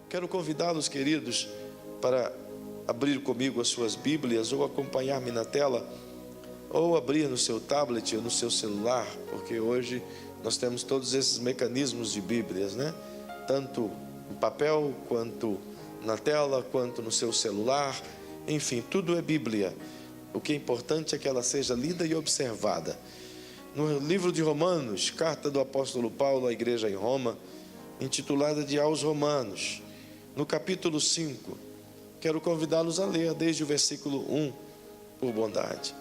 Quero convidá-los, queridos, para abrir comigo as suas Bíblias, ou acompanhar-me na tela, ou abrir no seu tablet ou no seu celular, porque hoje nós temos todos esses mecanismos de Bíblias, né? Tanto em papel, quanto na tela, quanto no seu celular, enfim, tudo é Bíblia. O que é importante é que ela seja lida e observada. No livro de Romanos, carta do apóstolo Paulo à igreja em Roma, intitulada de Aos Romanos, no capítulo 5, quero convidá-los a ler desde o versículo 1, por bondade.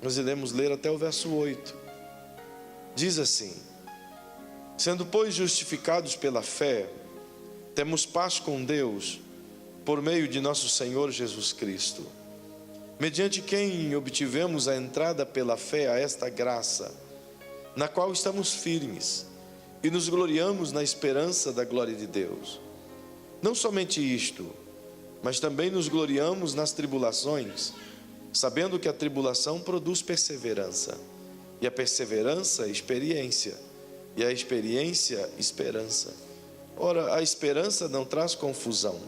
Nós iremos ler até o verso 8. Diz assim: sendo, pois, justificados pela fé, temos paz com Deus, por meio de nosso Senhor Jesus Cristo, mediante quem obtivemos a entrada pela fé a esta graça, na qual estamos firmes, e nos gloriamos na esperança da glória de Deus. Não somente isto, mas também nos gloriamos nas tribulações, sabendo que a tribulação produz perseverança, e a perseverança, experiência, e a experiência, esperança. Ora, a esperança não traz confusão,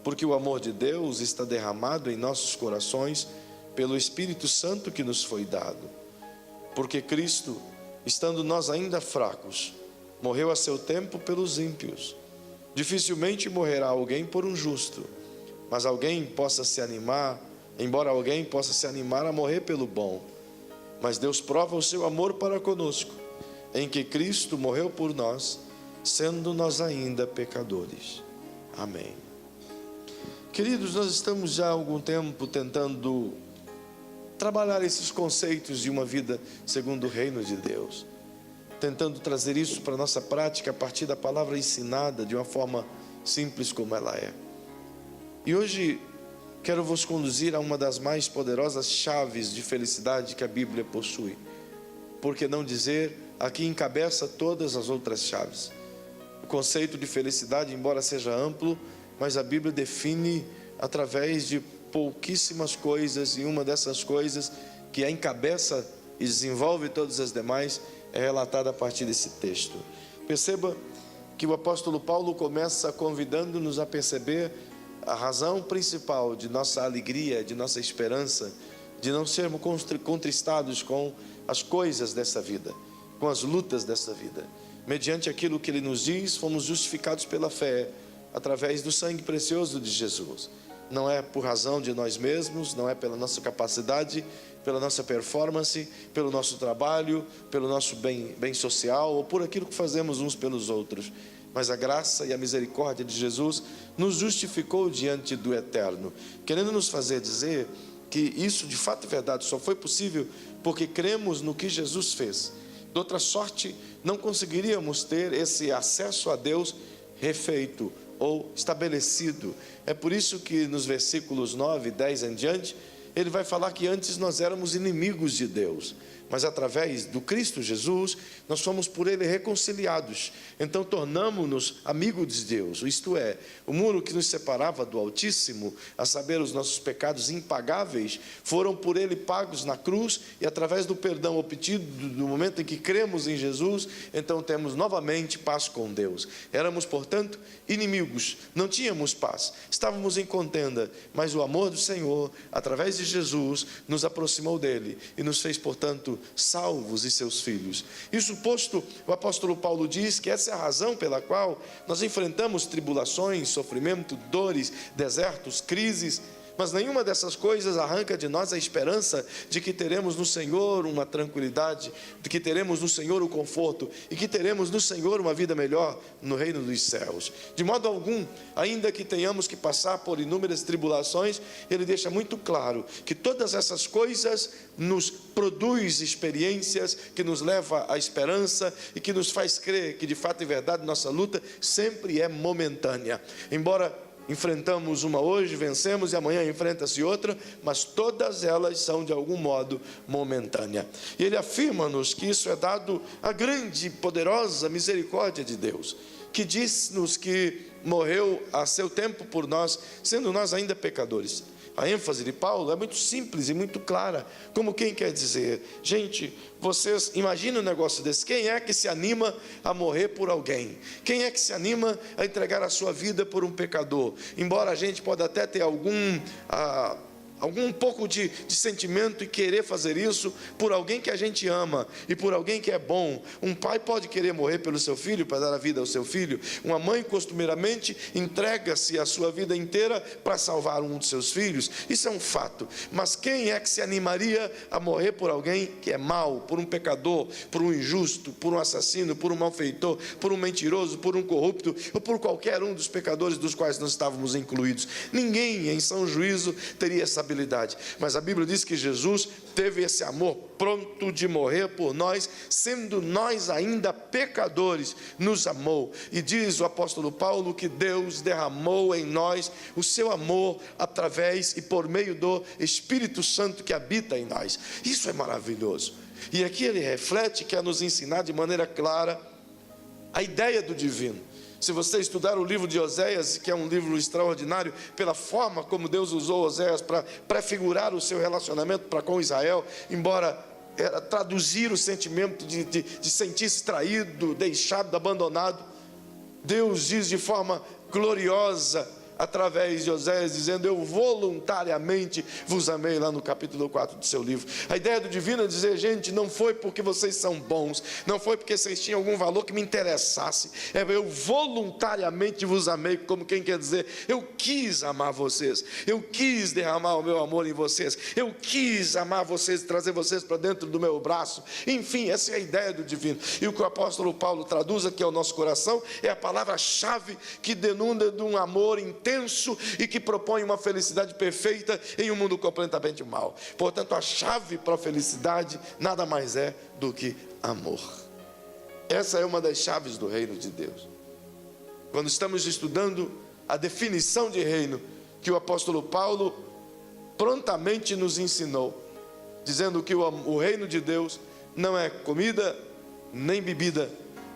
porque o amor de Deus está derramado em nossos corações pelo Espírito Santo que nos foi dado. Porque Cristo, estando nós ainda fracos, morreu a seu tempo pelos ímpios. Dificilmente morrerá alguém por um justo, mas alguém possa se animar, embora alguém possa se animar a morrer pelo bom. Mas Deus prova o seu amor para conosco, em que Cristo morreu por nós, sendo nós ainda pecadores. Amém. Queridos, nós estamos já há algum tempo tentando trabalhar esses conceitos de uma vida segundo o reino de Deus, tentando trazer isso para a nossa prática a partir da palavra ensinada de uma forma simples como ela é. E hoje quero vos conduzir a uma das mais poderosas chaves de felicidade que a Bíblia possui. Por que não dizer, aqui encabeça todas as outras chaves. O conceito de felicidade, embora seja amplo, mas a Bíblia define através de pouquíssimas coisas, e uma dessas coisas que a encabeça e desenvolve todas as demais é relatada a partir desse texto. Perceba que o apóstolo Paulo começa convidando-nos a perceber a razão principal de nossa alegria, de nossa esperança, de não sermos contristados com as coisas dessa vida, com as lutas dessa vida. Mediante aquilo que ele nos diz, fomos justificados pela fé, através do sangue precioso de Jesus. Não é por razão de nós mesmos, não é pela nossa capacidade, pela nossa performance, pelo nosso trabalho, pelo nosso bem social, ou por aquilo que fazemos uns pelos outros. Mas a graça e a misericórdia de Jesus nos justificou diante do Eterno, querendo nos fazer dizer que isso de fato é verdade, só foi possível porque cremos no que Jesus fez. De outra sorte, não conseguiríamos ter esse acesso a Deus refeito ou estabelecido. É por isso que nos versículos 9 e 10 em diante, ele vai falar que antes nós éramos inimigos de Deus, mas através do Cristo Jesus, nós fomos por ele reconciliados. Então tornamos-nos amigos de Deus, isto é, o muro que nos separava do Altíssimo, a saber, os nossos pecados impagáveis, foram por ele pagos na cruz, e através do perdão obtido no momento em que cremos em Jesus, então temos novamente paz com Deus. Éramos, portanto, inimigos, não tínhamos paz, estávamos em contenda, mas o amor do Senhor, através de Jesus, nos aproximou dele e nos fez, portanto, salvos e seus filhos. Isso posto, o apóstolo Paulo diz que essa é a razão pela qual nós enfrentamos tribulações, sofrimento, dores, desertos, crises, mas nenhuma dessas coisas arranca de nós a esperança de que teremos no Senhor uma tranquilidade, de que teremos no Senhor o conforto e que teremos no Senhor uma vida melhor no reino dos céus. De modo algum, ainda que tenhamos que passar por inúmeras tribulações, ele deixa muito claro que todas essas coisas nos produz experiências que nos leva à esperança e que nos faz crer que de fato e verdade nossa luta sempre é momentânea. Embora enfrentamos uma hoje, vencemos, e amanhã enfrenta-se outra, mas todas elas são de algum modo momentâneas. E ele afirma-nos que isso é dado à grande e poderosa misericórdia de Deus, que diz-nos que morreu a seu tempo por nós, sendo nós ainda pecadores. A ênfase de Paulo é muito simples e muito clara, como quem quer dizer: gente, vocês imaginam um negócio desse? Quem é que se anima a morrer por alguém? Quem é que se anima a entregar a sua vida por um pecador? Embora a gente pode até ter algum pouco de sentimento e querer fazer isso por alguém que a gente ama e por alguém que é bom. Um pai pode querer morrer pelo seu filho, para dar a vida ao seu filho. Uma mãe costumeiramente entrega-se a sua vida inteira para salvar um dos seus filhos. Isso é um fato. Mas quem é que se animaria a morrer por alguém que é mau, por um pecador, por um injusto, por um assassino, por um malfeitor, por um mentiroso, por um corrupto ou por qualquer um dos pecadores dos quais nós estávamos incluídos? Ninguém em são juízo teria essa habilidade. Mas a Bíblia diz que Jesus teve esse amor pronto de morrer por nós, sendo nós ainda pecadores, nos amou. E diz o apóstolo Paulo que Deus derramou em nós o seu amor através e por meio do Espírito Santo que habita em nós. Isso é maravilhoso. E aqui ele reflete, quer nos ensinar de maneira clara a ideia do divino. Se você estudar o livro de Oséias, que é um livro extraordinário, pela forma como Deus usou Oséias para prefigurar o seu relacionamento para com Israel, embora era traduzir o sentimento de sentir-se traído, deixado, abandonado, Deus diz de forma gloriosa, através de Oséias, dizendo: eu voluntariamente vos amei, lá no capítulo 4 do seu livro. A ideia do divino é dizer: gente, não foi porque vocês são bons, não foi porque vocês tinham algum valor que me interessasse, eu voluntariamente vos amei, como quem quer dizer: eu quis amar vocês, eu quis derramar o meu amor em vocês, eu quis amar vocês, trazer vocês para dentro do meu braço. Enfim, essa é a ideia do divino. E o que o apóstolo Paulo traduz aqui ao nosso coração é a palavra-chave que denunda de um amor intenso e que propõe uma felicidade perfeita em um mundo completamente mau. Portanto, a chave para a felicidade nada mais é do que amor. Essa é uma das chaves do reino de Deus. Quando estamos estudando a definição de reino que o apóstolo Paulo prontamente nos ensinou, dizendo que o reino de Deus não é comida nem bebida,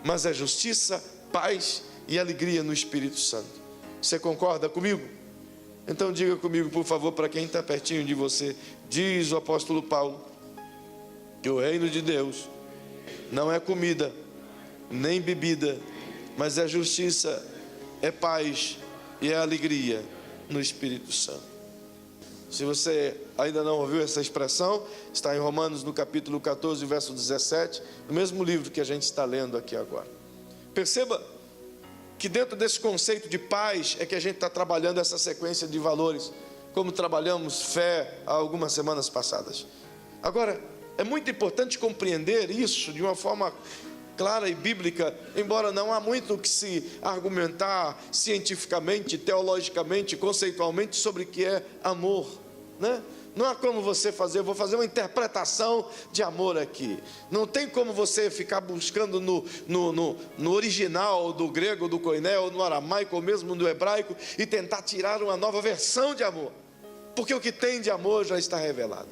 mas é justiça, paz e alegria no Espírito Santo. Você concorda comigo? Então diga comigo, por favor, para quem está pertinho de você. Diz o apóstolo Paulo que o reino de Deus não é comida nem bebida, mas é justiça, é paz e é alegria no Espírito Santo. Se você ainda não ouviu essa expressão, está em Romanos no capítulo 14, verso 17, no mesmo livro que a gente está lendo aqui agora. Perceba que dentro desse conceito de paz é que a gente está trabalhando essa sequência de valores, como trabalhamos fé há algumas semanas passadas. Agora, é muito importante compreender isso de uma forma clara e bíblica, embora não há muito o que se argumentar cientificamente, teologicamente, conceitualmente sobre o que é amor, né? Não há como você fazer, eu vou fazer uma interpretação de amor aqui. Não tem como você ficar buscando no original do grego, do koiné, ou no aramaico, ou mesmo no hebraico, e tentar tirar uma nova versão de amor. Porque o que tem de amor já está revelado.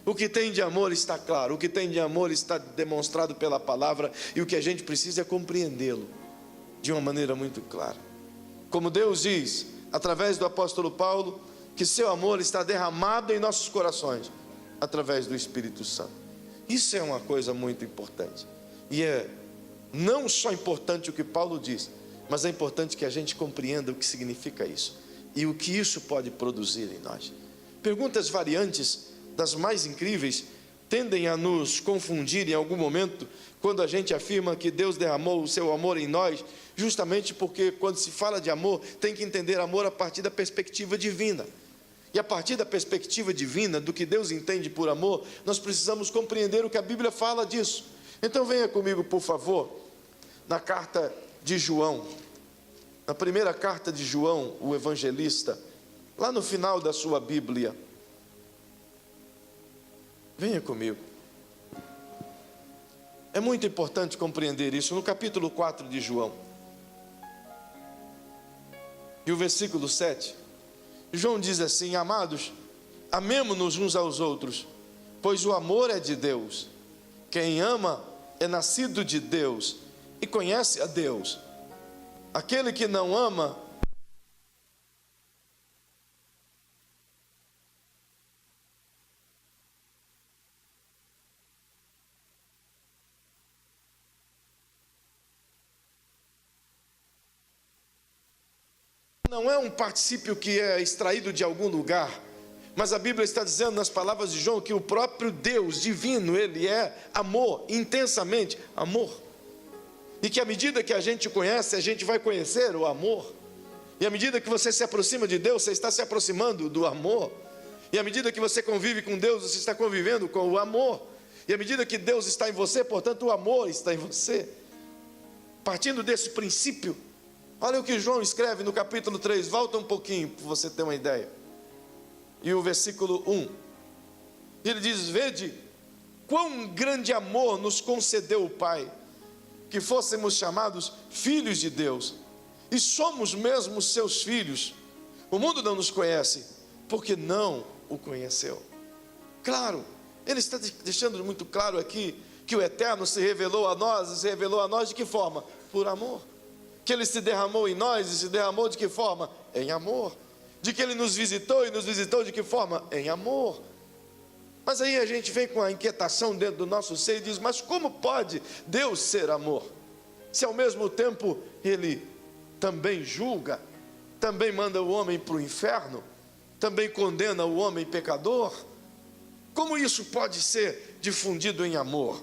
O que tem de amor está claro, o que tem de amor está demonstrado pela palavra, e o que a gente precisa é compreendê-lo de uma maneira muito clara. Como Deus diz, através do apóstolo Paulo, que seu amor está derramado em nossos corações, através do Espírito Santo. Isso é uma coisa muito importante. E é não só importante o que Paulo diz, mas é importante que a gente compreenda o que significa isso, e o que isso pode produzir em nós. Perguntas variantes, das mais incríveis, tendem a nos confundir em algum momento, quando a gente afirma que Deus derramou o seu amor em nós, justamente porque quando se fala de amor, tem que entender amor a partir da perspectiva divina. E a partir da perspectiva divina, do que Deus entende por amor, nós precisamos compreender o que a Bíblia fala disso. Então venha comigo, por favor, na carta de João, na primeira carta de João, o evangelista, lá no final da sua Bíblia. Venha comigo. É muito importante compreender isso. No capítulo 4 de João, e o versículo 7, João diz assim: amados, amemo-nos uns aos outros, pois o amor é de Deus. Quem ama é nascido de Deus e conhece a Deus. Aquele que não ama não é um particípio que é extraído de algum lugar, mas a Bíblia está dizendo nas palavras de João que o próprio Deus divino, Ele é amor, intensamente amor. E que à medida que a gente conhece, a gente vai conhecer o amor. E à medida que você se aproxima de Deus, você está se aproximando do amor. E à medida que você convive com Deus, você está convivendo com o amor. E à medida que Deus está em você, portanto o amor está em você. Partindo desse princípio, olha o que João escreve no capítulo 3, volta um pouquinho para você ter uma ideia. E o versículo 1, ele diz: vede quão grande amor nos concedeu o Pai, que fôssemos chamados filhos de Deus, e somos mesmo seus filhos. O mundo não nos conhece, porque não o conheceu. Claro, ele está deixando muito claro aqui, que o Eterno se revelou a nós, e se revelou a nós de que forma? Por amor. Que Ele se derramou em nós, e se derramou de que forma? Em amor. De que Ele nos visitou, e nos visitou de que forma? Em amor. Mas aí a gente vem com a inquietação dentro do nosso ser e diz: mas como pode Deus ser amor? Se ao mesmo tempo Ele também julga, também manda o homem para o inferno, também condena o homem pecador. Como isso pode ser difundido em amor?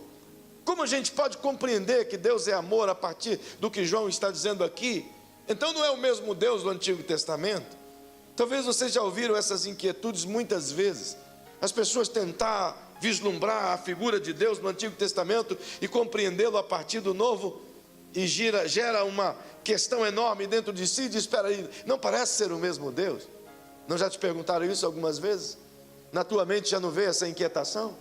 Como a gente pode compreender que Deus é amor a partir do que João está dizendo aqui? Então não é o mesmo Deus do Antigo Testamento? Talvez vocês já ouviram essas inquietudes muitas vezes. As pessoas tentar vislumbrar a figura de Deus no Antigo Testamento e compreendê-lo a partir do Novo, e gera uma questão enorme dentro de si, diz: espera aí, não parece ser o mesmo Deus? Não já te perguntaram isso algumas vezes? Na tua mente já não veio essa inquietação?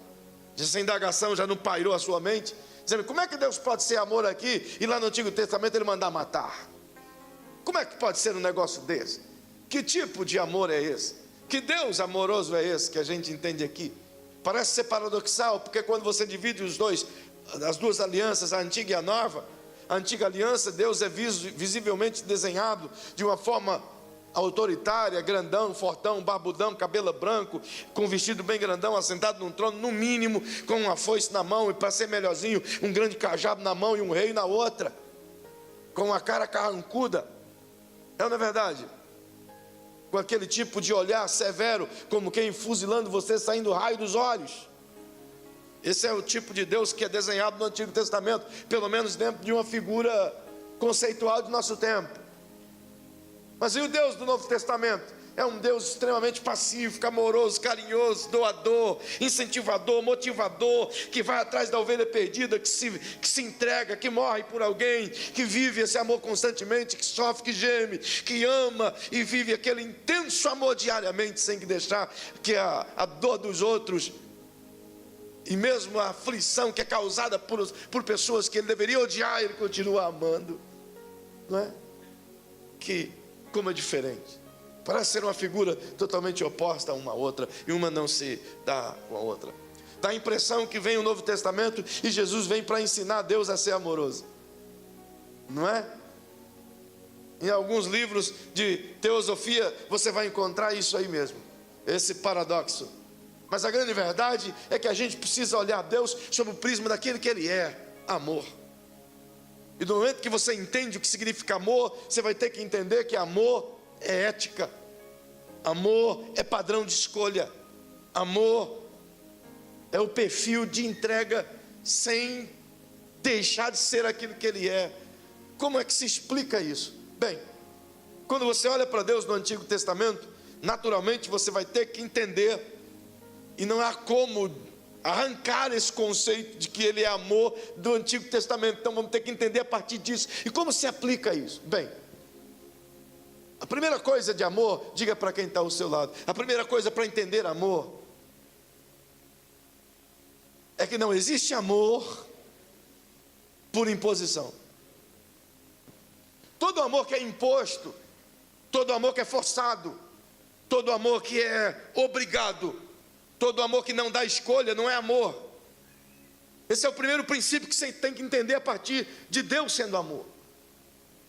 Essa indagação já não pairou a sua mente? Dizendo: como é que Deus pode ser amor aqui e lá no Antigo Testamento Ele mandar matar? Como é que pode ser um negócio desse? Que tipo de amor é esse? Que Deus amoroso é esse que a gente entende aqui? Parece ser paradoxal, porque quando você divide as duas alianças, a antiga e a nova, a antiga aliança, Deus é visivelmente desenhado de uma forma autoritária, grandão, fortão, barbudão, cabelo branco, com um vestido bem grandão, assentado num trono, no mínimo, com uma foice na mão, e para ser melhorzinho, um grande cajado na mão e um rei na outra, com uma cara carrancuda. É ou não é verdade? Com aquele tipo de olhar severo, como quem fuzilando você, saindo raio dos olhos. Esse é o tipo de Deus que é desenhado no Antigo Testamento, pelo menos dentro de uma figura conceitual do nosso tempo. Mas e o Deus do Novo Testamento? É um Deus extremamente pacífico, amoroso, carinhoso, doador, incentivador, motivador, que vai atrás da ovelha perdida, que se entrega, que morre por alguém, que vive esse amor constantemente, que sofre, que geme, que ama e vive aquele intenso amor diariamente, sem que deixar que a dor dos outros e mesmo a aflição que é causada por pessoas que ele deveria odiar, ele continua amando. Não é? Como é diferente. Parece ser uma figura totalmente oposta a uma outra, e uma não se dá com a outra. Dá a impressão que vem o Novo Testamento e Jesus vem para ensinar Deus a ser amoroso. Não é? Em alguns livros de teosofia você vai encontrar isso aí mesmo, esse paradoxo. Mas a grande verdade é que a gente precisa olhar Deus sob o prisma daquilo que Ele é, amor. E no momento que você entende o que significa amor, você vai ter que entender que amor é ética, amor é padrão de escolha, amor é o perfil de entrega sem deixar de ser aquilo que Ele é. Como é que se explica isso? Bem, quando você olha para Deus no Antigo Testamento, naturalmente você vai ter que entender, e não há como arrancar esse conceito de que Ele é amor do Antigo Testamento. Então vamos ter que entender a partir disso. E como se aplica isso? Bem, a primeira coisa de amor, diga para quem está ao seu lado, a primeira coisa para entender amor é que não existe amor por imposição. Todo amor que é imposto, todo amor que é forçado, todo amor que é obrigado, todo amor que não dá escolha não é amor. Esse é o primeiro princípio que você tem que entender a partir de Deus sendo amor.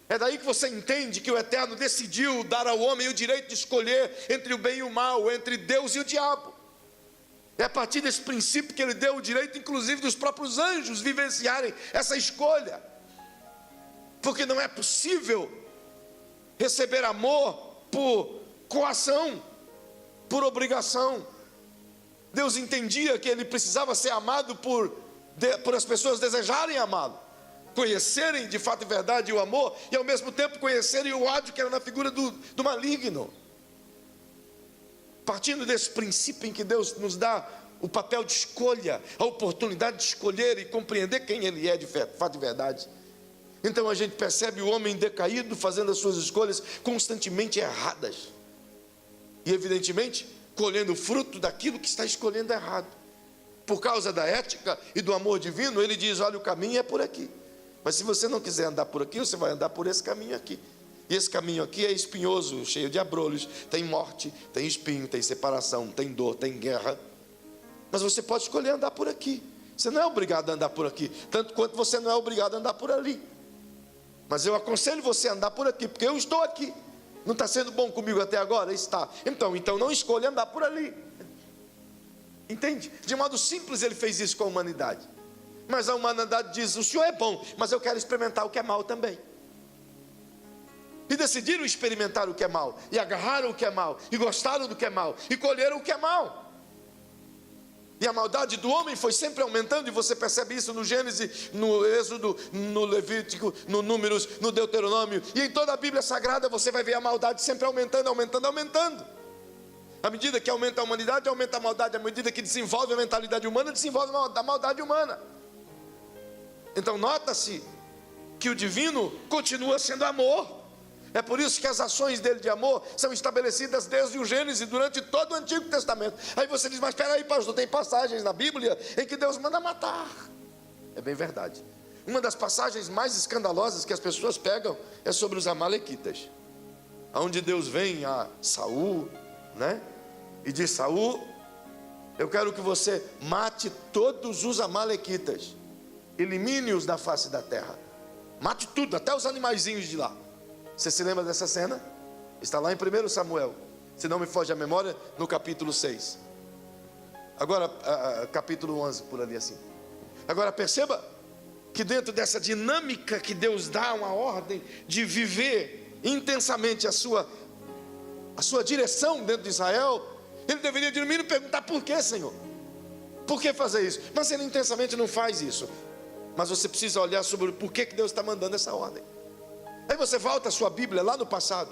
É daí que você entende que o Eterno decidiu dar ao homem o direito de escolher entre o bem e o mal, entre Deus e o diabo. É a partir desse princípio que Ele deu o direito, inclusive, dos próprios anjos vivenciarem essa escolha. Porque não é possível receber amor por coação, por obrigação. Deus entendia que ele precisava ser amado por as pessoas desejarem amá-lo, conhecerem de fato e verdade o amor, e ao mesmo tempo conhecerem o ódio que era na figura do maligno. Partindo desse princípio em que Deus nos dá o papel de escolha, a oportunidade de escolher e compreender quem Ele é de fato e verdade, então a gente percebe o homem decaído fazendo as suas escolhas constantemente erradas, e evidentemente colhendo fruto daquilo que está escolhendo errado. Por causa da ética e do amor divino, ele diz: olha, o caminho é por aqui, mas se você não quiser andar por aqui, você vai andar por esse caminho aqui. E esse caminho aqui é espinhoso, cheio de abrolhos, tem morte, tem espinho, tem separação, tem dor, tem guerra. Mas você pode escolher andar por aqui. Você não é obrigado a andar por aqui, tanto quanto você não é obrigado a andar por ali. Mas eu aconselho você a andar por aqui, porque eu estou aqui. Não está sendo bom comigo até agora? Está. Então não escolha andar por ali. Entende? De modo simples ele fez isso com a humanidade. Mas a humanidade diz: o Senhor é bom, mas eu quero experimentar o que é mal também. E decidiram experimentar o que é mal, e agarraram o que é mal, e gostaram do que é mal, e colheram o que é mal. E a maldade do homem foi sempre aumentando, e você percebe isso no Gênesis, no Êxodo, no Levítico, no Números, no Deuteronômio, e em toda a Bíblia Sagrada você vai ver a maldade sempre aumentando, aumentando, aumentando. À medida que aumenta a humanidade, aumenta a maldade. À medida que desenvolve a mentalidade humana, desenvolve a maldade humana. Então nota-se que o divino continua sendo amor. É por isso que as ações dele de amor são estabelecidas desde o Gênesis, durante todo o Antigo Testamento. Aí você diz: mas espera aí, pastor, tem passagens na Bíblia em que Deus manda matar. É bem verdade. Uma das passagens mais escandalosas que as pessoas pegam é sobre os amalequitas, onde Deus vem a Saul, né? E diz: Saul, eu quero que você mate todos os amalequitas, elimine-os da face da terra, mate tudo, até os animaizinhos de lá. Você se lembra dessa cena? Está lá em 1 Samuel, se não me foge a memória, no capítulo 6. Agora, capítulo 11, por ali assim. Agora perceba que dentro dessa dinâmica que Deus dá uma ordem de viver intensamente a sua direção dentro de Israel, ele deveria de no mínimo perguntar: por que, Senhor? Por que fazer isso? Mas ele intensamente não faz isso. Mas você precisa olhar sobre o porquê que Deus está mandando essa ordem. Aí você volta a sua Bíblia lá no passado,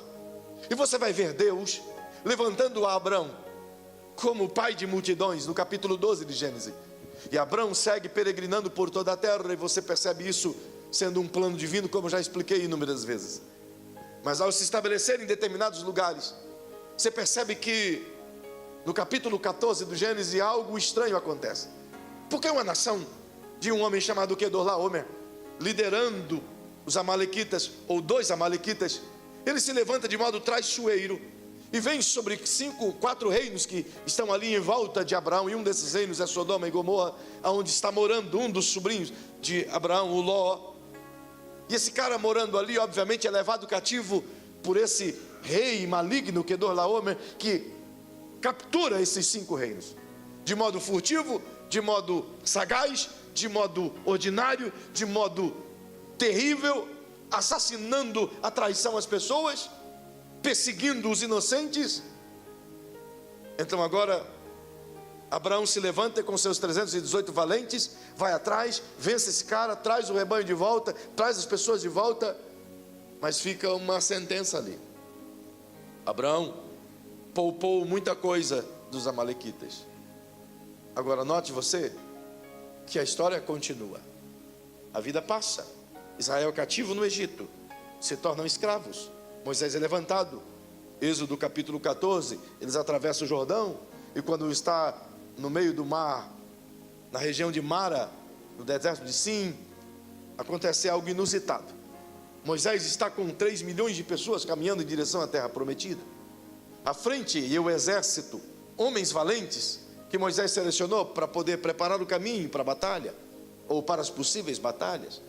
e você vai ver Deus levantando Abrão como pai de multidões, no capítulo 12 de Gênesis. E Abrão segue peregrinando por toda a terra, e você percebe isso sendo um plano divino, como eu já expliquei inúmeras vezes. Mas ao se estabelecer em determinados lugares, você percebe que no capítulo 14 do Gênesis algo estranho acontece. Porque uma nação de um homem chamado Quedorlaomer, liderando os amalequitas, ou 2 amalequitas, ele se levanta de modo traiçoeiro e vem sobre 4 reinos que estão ali em volta de Abraão, e um desses reinos é Sodoma e Gomorra, onde está morando um dos sobrinhos de Abraão, o Ló. E esse cara morando ali, obviamente, é levado cativo por esse rei maligno, Quedorlaomer, que captura esses 5 reinos, de modo furtivo, de modo sagaz, de modo ordinário, de modo terrível, assassinando a traição às pessoas, perseguindo os inocentes. Então agora Abraão se levanta com seus 318 valentes, vai atrás, vence esse cara, traz o rebanho de volta, traz as pessoas de volta, mas fica uma sentença ali: Abraão poupou muita coisa dos amalequitas. Agora note você que a história continua, a vida passa. Israel cativo no Egito, se tornam escravos. Moisés é levantado. Êxodo capítulo 14, eles atravessam o Jordão, e quando está no meio do mar, na região de Mara, no deserto de Sim, acontece algo inusitado. Moisés está com 3 milhões de pessoas caminhando em direção à terra prometida. À frente, e o exército, homens valentes, que Moisés selecionou para poder preparar o caminho para a batalha, ou para as possíveis batalhas.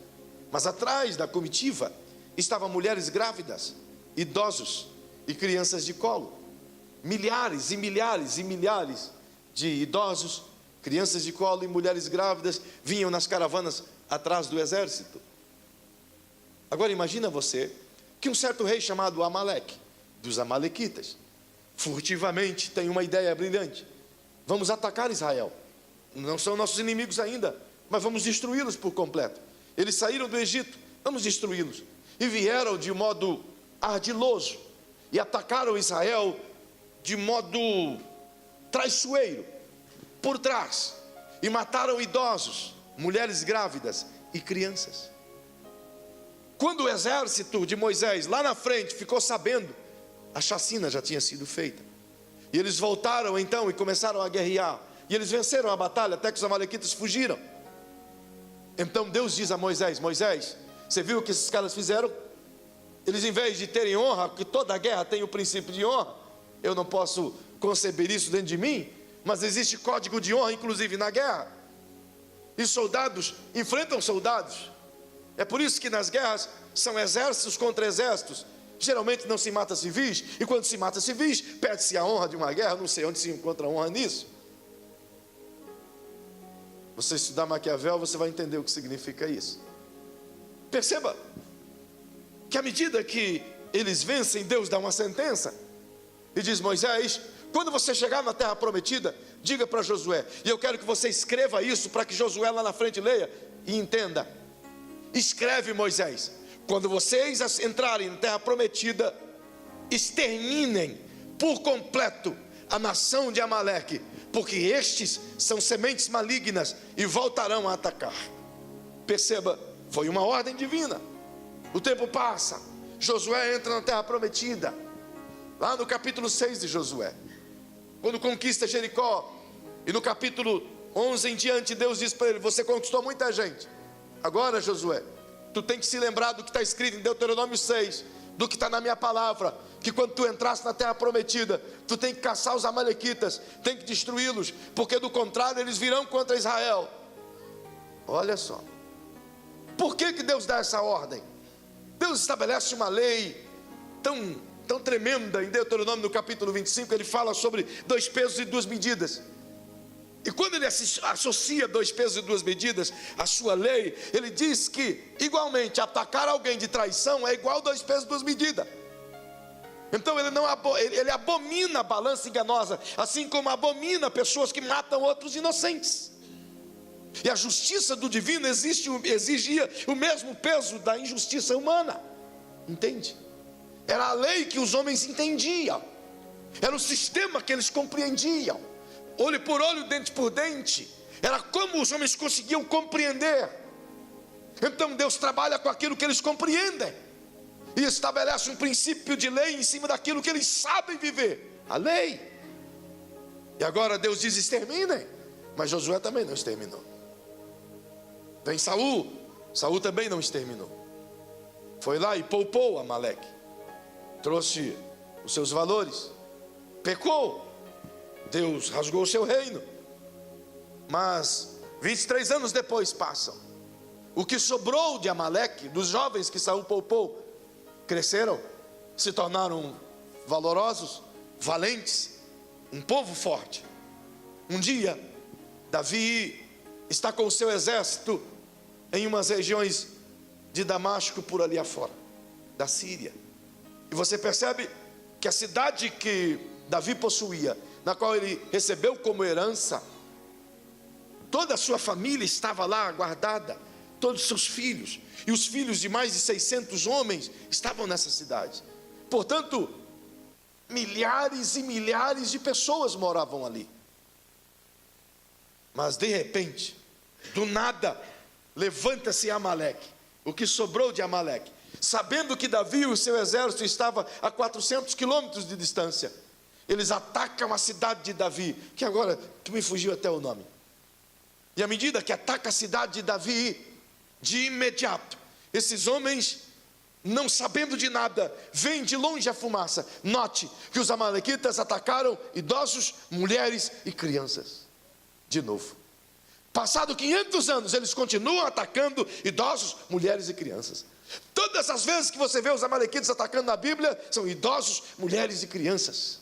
Mas atrás da comitiva estavam mulheres grávidas, idosos e crianças de colo. Milhares e milhares e milhares de idosos, crianças de colo e mulheres grávidas vinham nas caravanas atrás do exército. Agora imagina você que um certo rei chamado Amaleque dos amalequitas. Furtivamente, tem uma ideia brilhante: vamos atacar Israel. Não são nossos inimigos ainda, mas vamos destruí-los por completo. Eles saíram do Egito, vamos destruí-los. E vieram de modo ardiloso e atacaram Israel de modo traiçoeiro, por trás, e mataram idosos, mulheres grávidas e crianças. Quando o exército de Moisés lá na frente ficou sabendo, a chacina já tinha sido feita. E eles voltaram então e começaram a guerrear. E eles venceram a batalha até que os amalequitas fugiram. Então Deus diz a Moisés: Moisés, você viu o que esses caras fizeram? Eles, em vez de terem honra, porque toda guerra tem o princípio de honra, eu não posso conceber isso dentro de mim, mas existe código de honra inclusive na guerra. E soldados enfrentam soldados. É por isso que nas guerras são exércitos contra exércitos. Geralmente não se mata civis, e quando se mata civis, perde-se a honra de uma guerra. Não sei onde se encontra a honra nisso. Você estudar Maquiavel, você vai entender o que significa isso. Perceba que à medida que eles vencem, Deus dá uma sentença e diz: Moisés, quando você chegar na terra prometida, diga para Josué. E eu quero que você escreva isso para que Josué lá na frente leia e entenda. Escreve, Moisés: quando vocês entrarem na terra prometida, exterminem por completo a nação de Amaleque, porque estes são sementes malignas e voltarão a atacar. Perceba, foi uma ordem divina. O tempo passa, Josué entra na terra prometida. Lá no capítulo 6 de Josué, quando conquista Jericó, e no capítulo 11 em diante, Deus diz para ele: você conquistou muita gente. Agora, Josué, tu tem que se lembrar do que está escrito em Deuteronômio 6, do que está na minha palavra, que quando tu entrasse na terra prometida, tu tem que caçar os amalequitas, tem que destruí-los, porque do contrário eles virão contra Israel. Olha só, por que Deus dá essa ordem? Deus estabelece uma lei tão tremenda em Deuteronômio, no capítulo 25, ele fala sobre 2 pesos e 2 medidas. E quando ele associa 2 pesos e 2 medidas à sua lei, ele diz que igualmente atacar alguém de traição é igual 2 pesos e 2 medidas. Então ele abomina a balança enganosa, assim como abomina pessoas que matam outros inocentes. E a justiça do divino exigia o mesmo peso da injustiça humana. Entende? Era a lei que os homens entendiam, era o sistema que eles compreendiam. Olho por olho, dente por dente. Era como os homens conseguiam compreender. Então Deus trabalha com aquilo que eles compreendem e estabelece um princípio de lei em cima daquilo que eles sabem viver, a lei. E agora Deus diz: exterminem. Mas Josué também não exterminou. Vem Saul também não exterminou. Foi lá e poupou Amaleque, trouxe os seus valores, pecou. Deus rasgou o seu reino. Mas 23 anos depois passam. O que sobrou de Amaleque, dos jovens que Saul poupou, cresceram, se tornaram valorosos, valentes, um povo forte. Um dia, Davi está com o seu exército em umas regiões de Damasco, por ali afora, da Síria. E você percebe que a cidade que Davi possuía, na qual ele recebeu como herança, toda a sua família estava lá guardada, todos os seus filhos, e os filhos de mais de 600 homens estavam nessa cidade. Portanto, milhares e milhares de pessoas moravam ali. Mas de repente, do nada, levanta-se Amaleque, o que sobrou de Amaleque, sabendo que Davi e o seu exército estava a 400 quilômetros de distância. Eles atacam a cidade de Davi, que agora que me fugiu até o nome. E à medida que ataca a cidade de Davi, de imediato, esses homens, não sabendo de nada, veem de longe a fumaça. Note que os amalequitas atacaram idosos, mulheres e crianças. De novo. Passado 500 anos, eles continuam atacando idosos, mulheres e crianças. Todas as vezes que você vê os amalequitas atacando na Bíblia, são idosos, mulheres e crianças.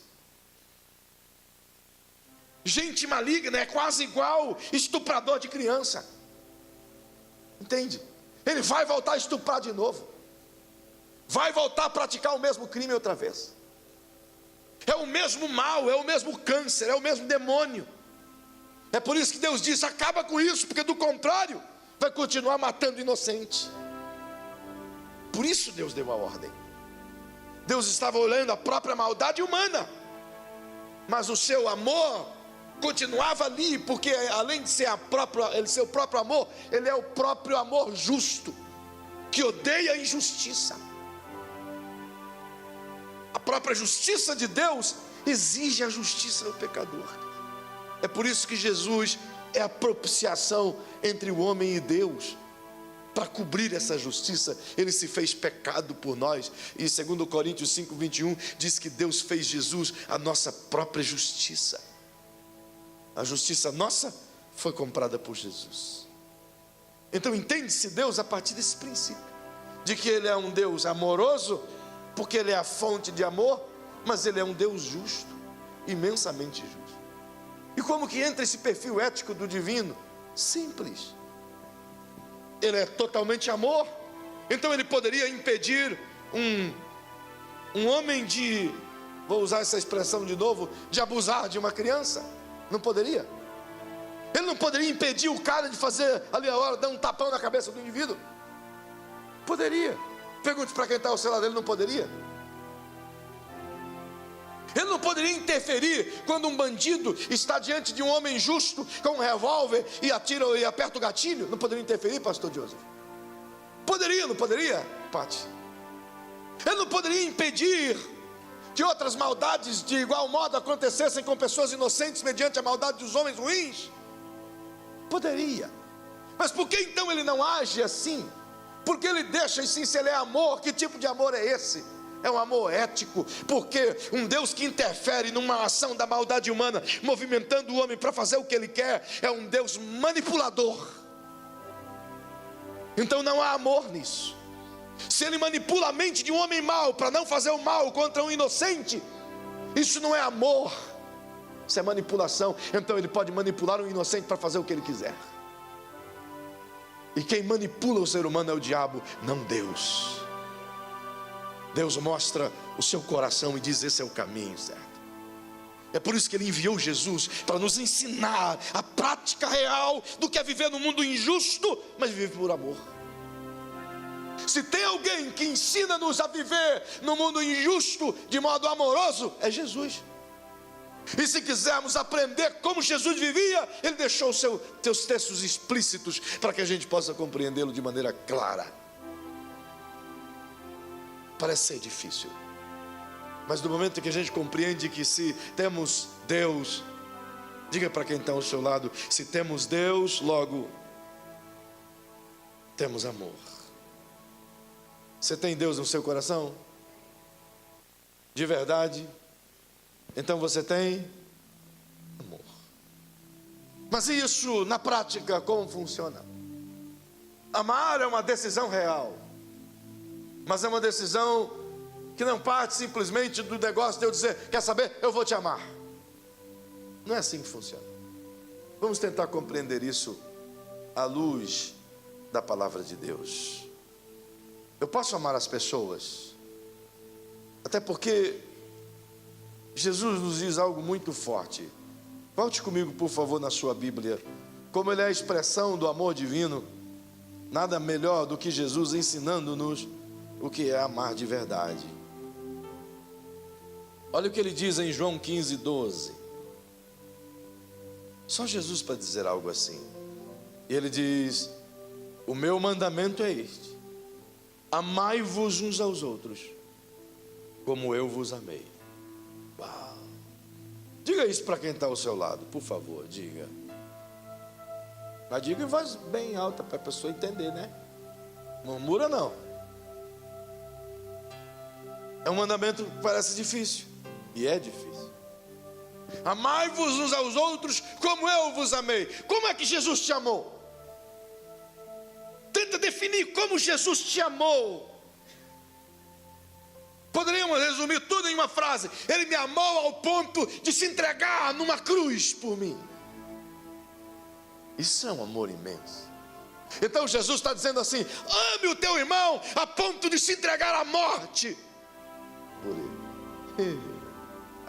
Gente maligna é quase igual estuprador de criança. Entende? Ele vai voltar a estuprar de novo. Vai voltar a praticar o mesmo crime outra vez. É o mesmo mal, é o mesmo câncer, é o mesmo demônio. É por isso que Deus disse: acaba com isso, porque do contrário vai continuar matando inocente. Por isso Deus deu a ordem. Deus estava olhando a própria maldade humana, mas o seu amor continuava ali, porque além de ser seu próprio amor, ele é o próprio amor justo, que odeia a injustiça. A própria justiça de Deus exige a justiça do pecador. É por isso que Jesus é a propiciação entre o homem e Deus. Para cobrir essa justiça, ele se fez pecado por nós. E 2 Coríntios 5:21 diz que Deus fez Jesus a nossa própria justiça. A justiça nossa foi comprada por Jesus. Então entende-se Deus a partir desse princípio, de que ele é um Deus amoroso, porque ele é a fonte de amor, mas ele é um Deus justo, imensamente justo. E como que entra esse perfil ético do divino? Simples. Ele é totalmente amor, então ele poderia impedir um homem de, vou usar essa expressão de novo, de abusar de uma criança? Não poderia. Ele não poderia impedir o cara de fazer ali a hora, dar um tapão na cabeça do indivíduo? Poderia. Pergunte para quem está ao seu lado: ele não poderia? Ele não poderia interferir quando um bandido está diante de um homem justo com um revólver e atira e aperta o gatilho? Não poderia interferir, pastor Joseph? Poderia, não poderia, Pati? Ele não poderia impedir que outras maldades de igual modo acontecessem com pessoas inocentes mediante a maldade dos homens ruins? Poderia. Mas por que então ele não age assim? Porque ele deixa assim, se ele é amor, que tipo de amor é esse? É um amor ético, porque um Deus que interfere numa ação da maldade humana, movimentando o homem para fazer o que ele quer, é um Deus manipulador. Então não há amor nisso. Se ele manipula a mente de um homem mau para não fazer o mal contra um inocente, isso não é amor, isso é manipulação. Então ele pode manipular um inocente para fazer o que ele quiser. E quem manipula o ser humano é o diabo, não Deus. Deus mostra o seu coração e diz: esse é o caminho certo. É por isso que ele enviou Jesus, para nos ensinar a prática real do que é viver no mundo injusto, mas viver por amor. Se tem alguém que ensina-nos a viver no mundo injusto de modo amoroso, é Jesus. E se quisermos aprender como Jesus vivia, ele deixou seus textos explícitos para que a gente possa compreendê-lo de maneira clara. Parece ser difícil, mas no momento que a gente compreende que se temos Deus, diga para quem está ao seu lado: se temos Deus, logo temos amor. Você tem Deus no seu coração? De verdade? Então você tem amor. Mas isso na prática como funciona? Amar é uma decisão real, mas é uma decisão que não parte simplesmente do negócio de eu dizer: quer saber, eu vou te amar. Não é assim que funciona. Vamos tentar compreender isso à luz da palavra de Deus. Eu posso amar as pessoas, até porque Jesus nos diz algo muito forte. Volte comigo, por favor, na sua Bíblia. Como ele é a expressão do amor divino, nada melhor do que Jesus ensinando-nos o que é amar de verdade. Olha o que ele diz em João 15:12. Só Jesus para dizer algo assim. E ele diz: o meu mandamento é este: amai-vos uns aos outros, como eu vos amei. Uau. Diga isso para quem está ao seu lado, por favor, diga. Mas diga em voz bem alta, para a pessoa entender, né? Murmura não. É um mandamento que parece difícil, e é difícil. Amai-vos uns aos outros como eu vos amei. Como é que Jesus te amou? Tenta definir como Jesus te amou. Poderíamos resumir tudo em uma frase: ele me amou ao ponto de se entregar numa cruz por mim. Isso é um amor imenso. Então Jesus está dizendo assim: ame o teu irmão a ponto de se entregar à morte por ele.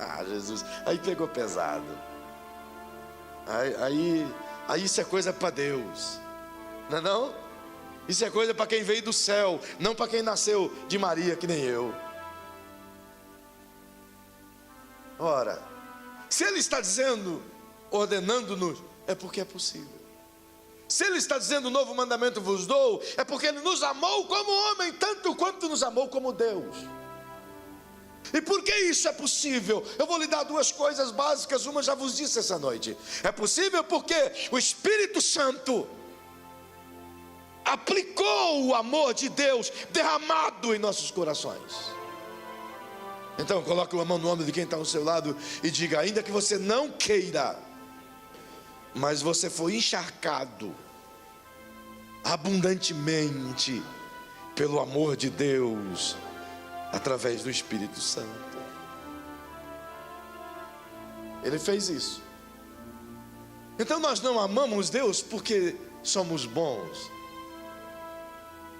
Ah, Jesus, aí pegou pesado. Aí isso é coisa para Deus, não é não? Isso é coisa para quem veio do céu, não para quem nasceu de Maria, que nem eu. Ora, se Ele está dizendo, ordenando-nos, é porque é possível. Se Ele está dizendo, um novo mandamento vos dou, é porque Ele nos amou como homem, tanto quanto nos amou como Deus. E por que isso é possível? Eu vou lhe dar duas coisas básicas, uma já vos disse essa noite. É possível porque o Espírito Santo aplicou o amor de Deus derramado em nossos corações. Então coloque uma mão no ombro de quem está ao seu lado e diga: ainda que você não queira, mas você foi encharcado abundantemente pelo amor de Deus através do Espírito Santo. Ele fez isso. Então nós não amamos Deus porque somos bons,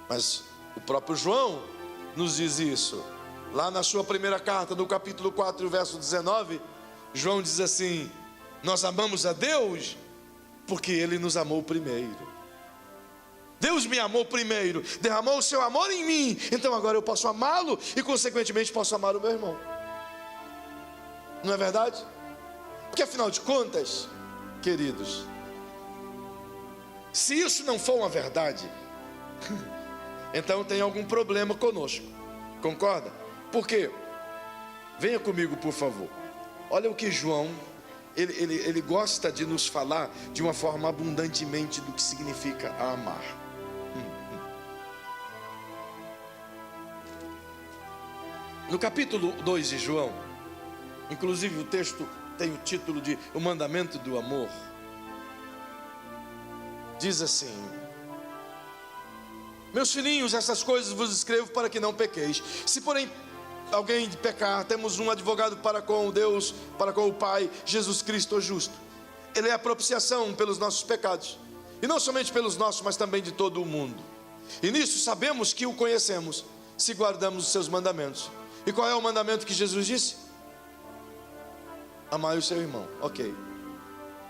mas o próprio João nos diz isso. Lá na sua primeira carta, no capítulo 4, verso 19, João diz assim: nós amamos a Deus porque Ele nos amou primeiro. Deus me amou primeiro, derramou o seu amor em mim, então agora eu posso amá-lo e consequentemente posso amar o meu irmão. Não é verdade? Porque afinal de contas, queridos, se isso não for uma verdade, então tem algum problema conosco, concorda? Por quê? Venha comigo, por favor. Olha o que João, ele gosta de nos falar de uma forma abundantemente do que significa amar. No capítulo 2 de João, inclusive o texto tem o título de O Mandamento do Amor. Diz assim: meus filhinhos, essas coisas vos escrevo para que não pequeis. Se porém alguém pecar, temos um advogado para com Deus, para com o Pai, Jesus Cristo o justo. Ele é a propiciação pelos nossos pecados, e não somente pelos nossos, mas também de todo o mundo. E nisso sabemos que o conhecemos, se guardamos os seus mandamentos. E qual é o mandamento que Jesus disse? Amai o seu irmão. Ok.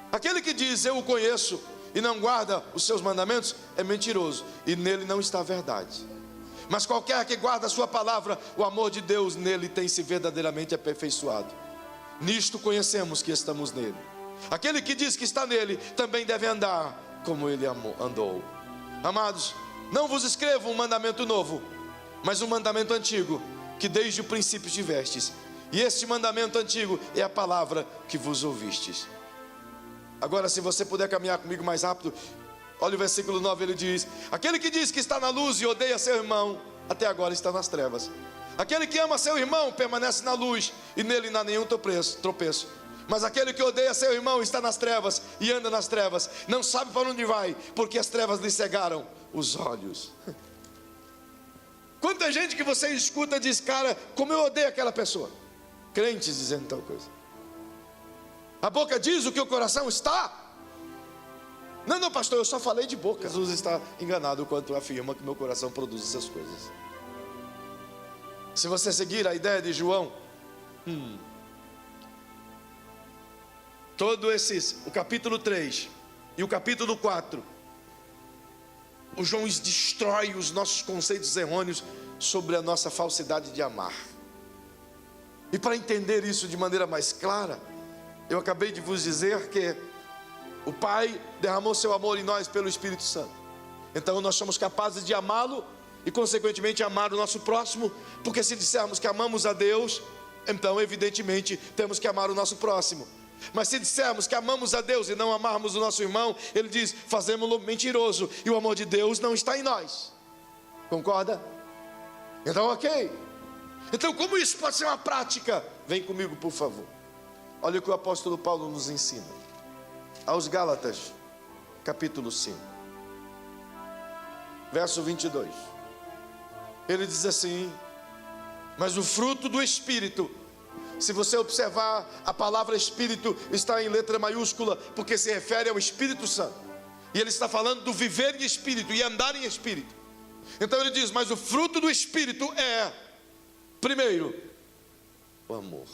Aquele que diz eu o conheço e não guarda os seus mandamentos é mentiroso, e nele não está a verdade. Mas qualquer que guarda a sua palavra, o amor de Deus nele tem se verdadeiramente aperfeiçoado. Nisto conhecemos que estamos nele. Aquele que diz que está nele também deve andar como ele andou. Amados, não vos escrevo um mandamento novo, mas um mandamento antigo, que desde o princípio tivestes. E este mandamento antigo é a palavra que vos ouvistes. Agora, se você puder caminhar comigo mais rápido, olha o versículo 9, ele diz: aquele que diz que está na luz e odeia seu irmão, até agora está nas trevas. Aquele que ama seu irmão permanece na luz, e nele não há nenhum tropeço. Mas aquele que odeia seu irmão está nas trevas e anda nas trevas, não sabe para onde vai, porque as trevas lhe cegaram os olhos. Quanta gente que você escuta diz: cara, como eu odeio aquela pessoa. Crentes dizendo tal coisa. A boca diz o que o coração está. Não, pastor, eu só falei de boca. Jesus está enganado quando afirma que meu coração produz essas coisas. Se você seguir a ideia de João, o capítulo 3 e o capítulo 4, o João destrói os nossos conceitos errôneos sobre a nossa falsidade de amar. E para entender isso de maneira mais clara, eu acabei de vos dizer que o Pai derramou seu amor em nós pelo Espírito Santo. Então nós somos capazes de amá-lo e consequentemente amar o nosso próximo, porque se dissermos que amamos a Deus, então evidentemente temos que amar o nosso próximo. Mas se dissermos que amamos a Deus e não amarmos o nosso irmão, ele diz: fazemos-lo mentiroso, e o amor de Deus não está em nós. Concorda? Então ok. Então como isso pode ser uma prática? Vem comigo, por favor. Olha o que o apóstolo Paulo nos ensina aos Gálatas, capítulo 5, verso 22. Ele diz assim: mas o fruto do Espírito, se você observar, a palavra Espírito está em letra maiúscula, porque se refere ao Espírito Santo, e ele está falando do viver em Espírito e andar em Espírito. Então ele diz: mas o fruto do Espírito é, primeiro, o amor.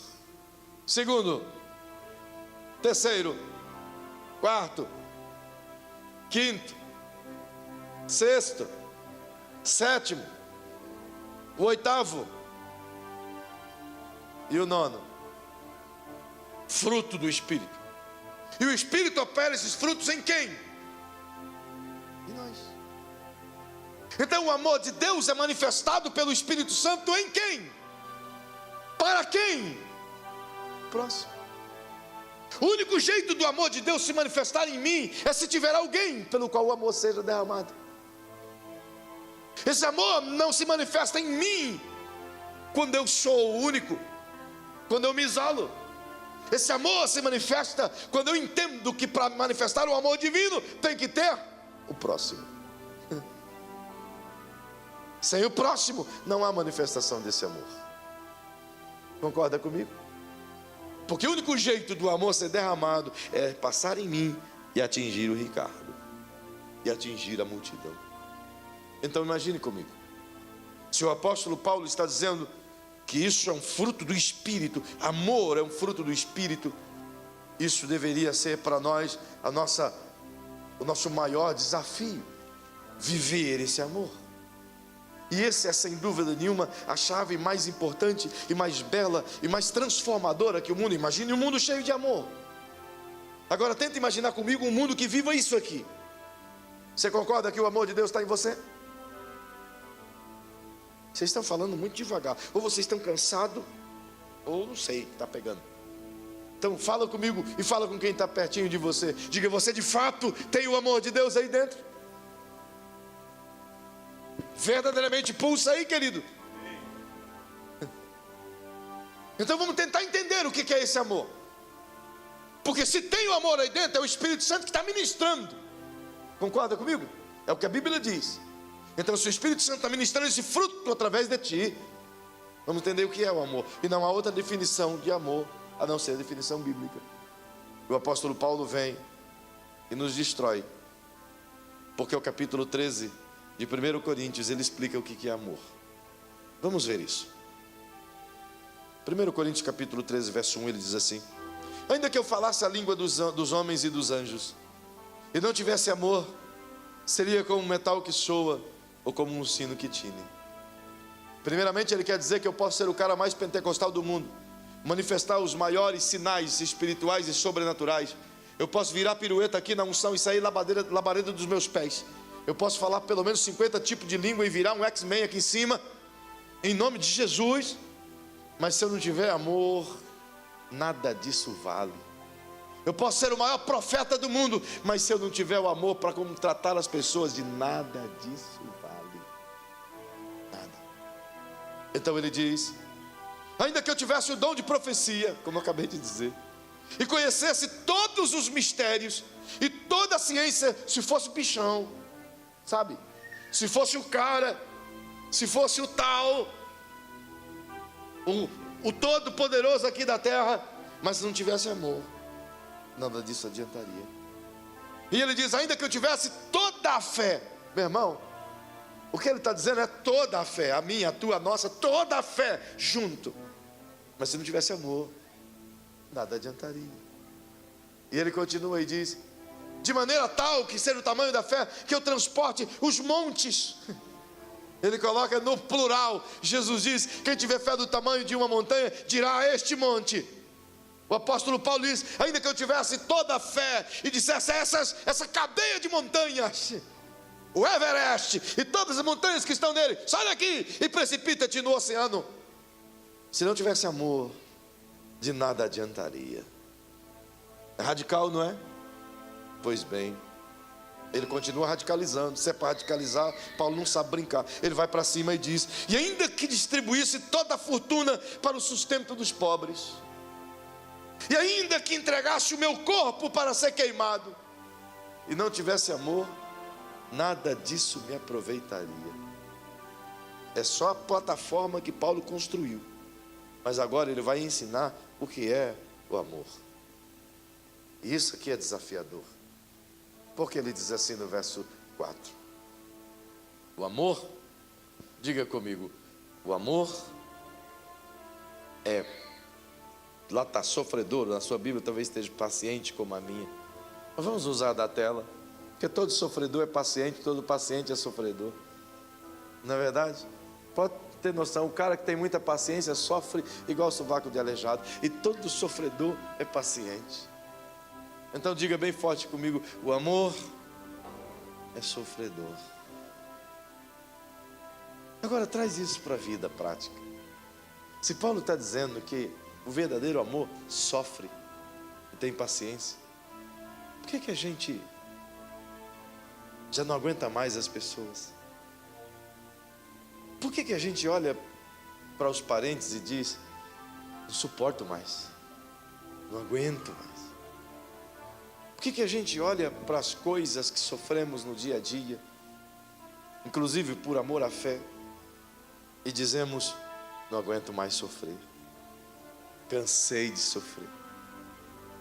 segundo, terceiro, quarto, quinto, sexto, sétimo, o oitavo e o nono. Fruto do Espírito. E o Espírito opera esses frutos em quem? Em nós. Então o amor de Deus é manifestado pelo Espírito Santo em quem? Para quem? Próximo. O único jeito do amor de Deus se manifestar em mim é se tiver alguém pelo qual o amor seja derramado. Esse amor não se manifesta em mim quando eu sou o único, quando eu me isolo. Esse amor se manifesta quando eu entendo que para manifestar o amor divino tem que ter o próximo. Sem o próximo não há manifestação desse amor. Concorda comigo? Porque o único jeito do amor ser derramado é passar em mim e atingir o Ricardo, e atingir a multidão. Então imagine comigo, se o apóstolo Paulo está dizendo que isso é um fruto do Espírito, amor é um fruto do Espírito, isso deveria ser para nós o nosso maior desafio, viver esse amor. E esse é sem dúvida nenhuma a chave mais importante e mais bela e mais transformadora que o mundo. Imagine um mundo cheio de amor. Agora tenta imaginar comigo um mundo que viva isso aqui. Você concorda que o amor de Deus está em você? Vocês estão falando muito devagar. Ou vocês estão cansados, ou não sei, está pegando. Então fala comigo e fala com quem está pertinho de você. Diga, você de fato tem o amor de Deus aí dentro? Verdadeiramente pulsa aí, querido. Então vamos tentar entender o que é esse amor. Porque se tem o amor aí dentro, é o Espírito Santo que está ministrando. Concorda comigo? É o que a Bíblia diz. Então se o Espírito Santo está ministrando esse fruto através de ti, vamos entender o que é o amor. E não há outra definição de amor a não ser a definição bíblica. O apóstolo Paulo vem e nos destrói, porque o capítulo 13 de 1 Coríntios ele explica o que é amor. Vamos ver isso. 1 Coríntios capítulo 13 verso 1 ele diz assim: ainda que eu falasse a língua dos homens e dos anjos e não tivesse amor, seria como um metal que soa ou como um sino que tine. Primeiramente ele quer dizer que eu posso ser o cara mais pentecostal do mundo, manifestar os maiores sinais espirituais e sobrenaturais. Eu posso virar pirueta aqui na unção e sair labareda dos meus pés. Eu posso falar pelo menos 50 tipos de língua e virar um X-Men aqui em cima, em nome de Jesus. Mas se eu não tiver amor, nada disso vale. Eu posso ser o maior profeta do mundo, mas se eu não tiver o amor para como tratar as pessoas, de nada disso vale. Nada. Então ele diz: ainda que eu tivesse o dom de profecia, como eu acabei de dizer, e conhecesse todos os mistérios e toda a ciência, se fosse bichão, sabe? Se fosse o cara, se fosse o tal, o todo poderoso aqui da terra, mas se não tivesse amor, nada disso adiantaria. E ele diz: ainda que eu tivesse toda a fé, meu irmão, o que ele está dizendo é toda a fé, a minha, a tua, a nossa, toda a fé junto, mas se não tivesse amor, nada adiantaria. E ele continua e diz: de maneira tal que seja o tamanho da fé que eu transporte os montes. Ele coloca no plural. Jesus diz: quem tiver fé do tamanho de uma montanha, dirá a este monte. O apóstolo Paulo diz: ainda que eu tivesse toda a fé e dissesse essa cadeia de montanhas, o Everest e todas as montanhas que estão nele, sai daqui e precipita-te no oceano, se não tivesse amor, de nada adiantaria. É radical, não é? Pois bem, ele continua radicalizando. Se é para radicalizar, Paulo não sabe brincar. Ele vai para cima e diz: e ainda que distribuísse toda a fortuna para o sustento dos pobres, e ainda que entregasse o meu corpo para ser queimado, e não tivesse amor, nada disso me aproveitaria. É só a plataforma que Paulo construiu, mas agora ele vai ensinar o que é o amor. E isso aqui é desafiador, porque ele diz assim no verso 4: o amor, diga comigo, o amor é lá está sofredor, na sua Bíblia talvez esteja paciente como a minha. Mas vamos usar da tela, porque todo sofredor é paciente, todo paciente é sofredor. Não é verdade? Pode ter noção, o cara que tem muita paciência sofre igual o sovaco de aleijado, e todo sofredor é paciente. Então diga bem forte comigo: o amor é sofredor. Agora traz isso para a vida prática. Se Paulo está dizendo que o verdadeiro amor sofre e tem paciência, por que a gente já não aguenta mais as pessoas? Por que a gente olha para os parentes e diz: não suporto mais, não aguento mais? Por que a gente olha para as coisas que sofremos no dia a dia, inclusive por amor à fé, e dizemos: não aguento mais sofrer, cansei de sofrer,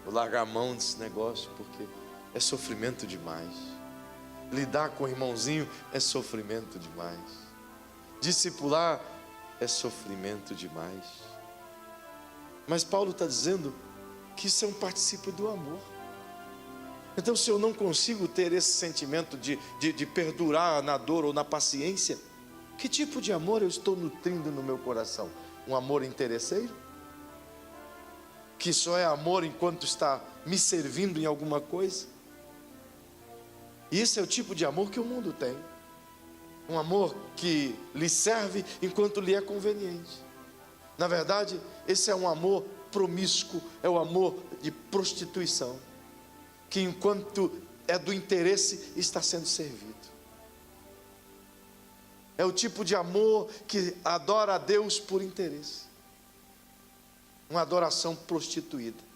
vou largar a mão desse negócio porque é sofrimento demais. Lidar com o irmãozinho é sofrimento demais. Discipular é sofrimento demais. Mas Paulo está dizendo que isso é um particípio do amor. Então, se eu não consigo ter esse sentimento de perdurar na dor ou na paciência, que tipo de amor eu estou nutrindo no meu coração? Um amor interesseiro? Que só é amor enquanto está me servindo em alguma coisa? E esse é o tipo de amor que o mundo tem. Um amor que lhe serve enquanto lhe é conveniente. Na verdade, esse é um amor promíscuo, é o amor de prostituição, que enquanto é do interesse, está sendo servido. É o tipo de amor que adora a Deus por interesse. Uma adoração prostituída.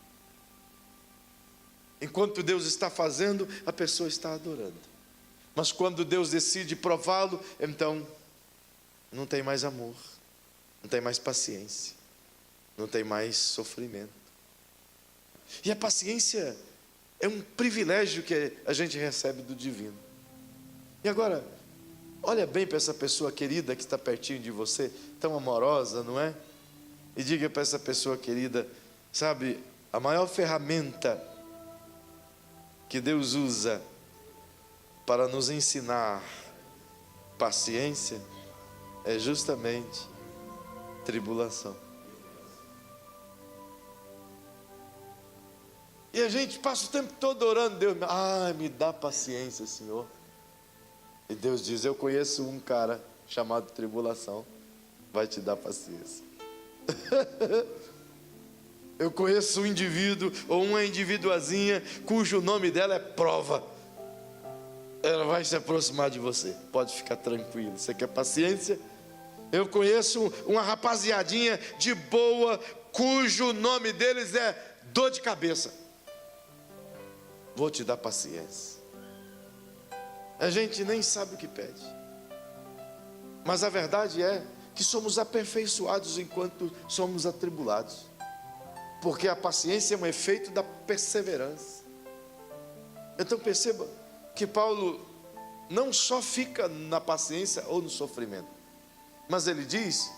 Enquanto Deus está fazendo, a pessoa está adorando. Mas quando Deus decide prová-lo, então não tem mais amor, não tem mais paciência, não tem mais sofrimento. E a paciência é um privilégio que a gente recebe do divino. E agora, olha bem para essa pessoa querida que está pertinho de você, tão amorosa, não é? E diga para essa pessoa querida: sabe, a maior ferramenta que Deus usa para nos ensinar paciência é justamente tribulação. E a gente passa o tempo todo orando: Deus, me dá paciência, Senhor. E Deus diz: eu conheço um cara chamado tribulação, vai te dar paciência. Eu conheço um indivíduo ou uma individuazinha cujo nome dela é prova. Ela vai se aproximar de você, pode ficar tranquilo. Você quer paciência? Eu conheço uma rapaziadinha de boa, cujo nome deles é dor de cabeça. Vou te dar paciência. A gente nem sabe o que pede, mas a verdade é que somos aperfeiçoados enquanto somos atribulados, porque a paciência é um efeito da perseverança. Então perceba que Paulo não só fica na paciência ou no sofrimento, mas ele diz,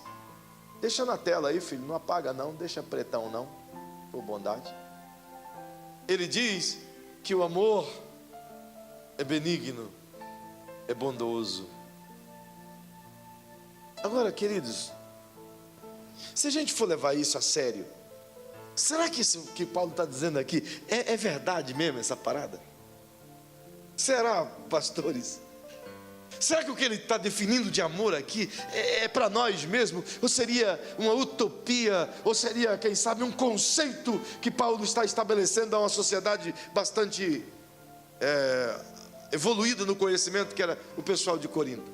deixa na tela aí, filho, não apaga não, deixa pretão não, por bondade. Ele diz que o amor é benigno, é bondoso. Agora, queridos, se a gente for levar isso a sério, será que isso que Paulo está dizendo aqui é verdade mesmo, essa parada? Será, pastores? Será que o que ele está definindo de amor aqui é para nós mesmo? Ou seria uma utopia? Ou seria, quem sabe, um conceito que Paulo está estabelecendo a uma sociedade bastante evoluída no conhecimento, que era o pessoal de Corinto?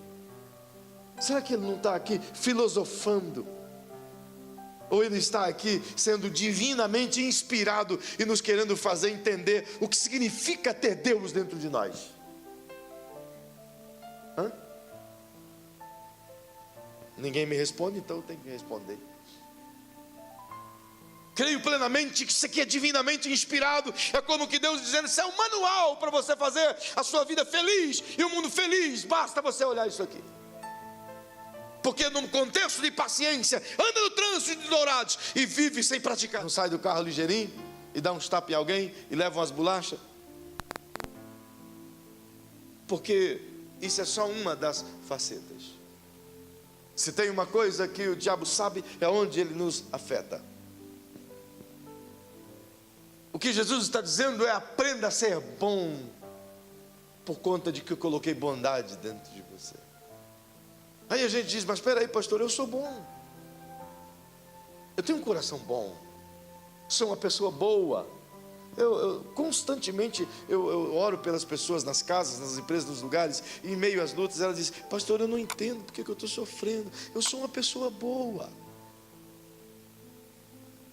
Será que ele não está aqui filosofando? Ou ele está aqui sendo divinamente inspirado e nos querendo fazer entender o que significa ter Deus dentro de nós? Hã? Ninguém me responde, então eu tenho que responder. Creio plenamente que isso aqui é divinamente inspirado. É como que Deus dizendo: isso é um manual para você fazer a sua vida feliz e o mundo feliz. Basta você olhar isso aqui. Porque num contexto de paciência, anda no trânsito de Dourados e vive sem praticar. Não sai do carro ligeirinho e dá uns tapas em alguém e leva umas bolachas? Porque isso é só uma das facetas. Se tem uma coisa que o diabo sabe, é onde ele nos afeta. O que Jesus está dizendo é: aprenda a ser bom, por conta de que eu coloquei bondade dentro de você. Aí a gente diz: mas espera aí, pastor, eu sou bom, eu tenho um coração bom, sou uma pessoa boa. Eu constantemente oro pelas pessoas nas casas, nas empresas, nos lugares, e em meio às lutas ela diz: pastor, eu não entendo porque que eu estou sofrendo, eu sou uma pessoa boa.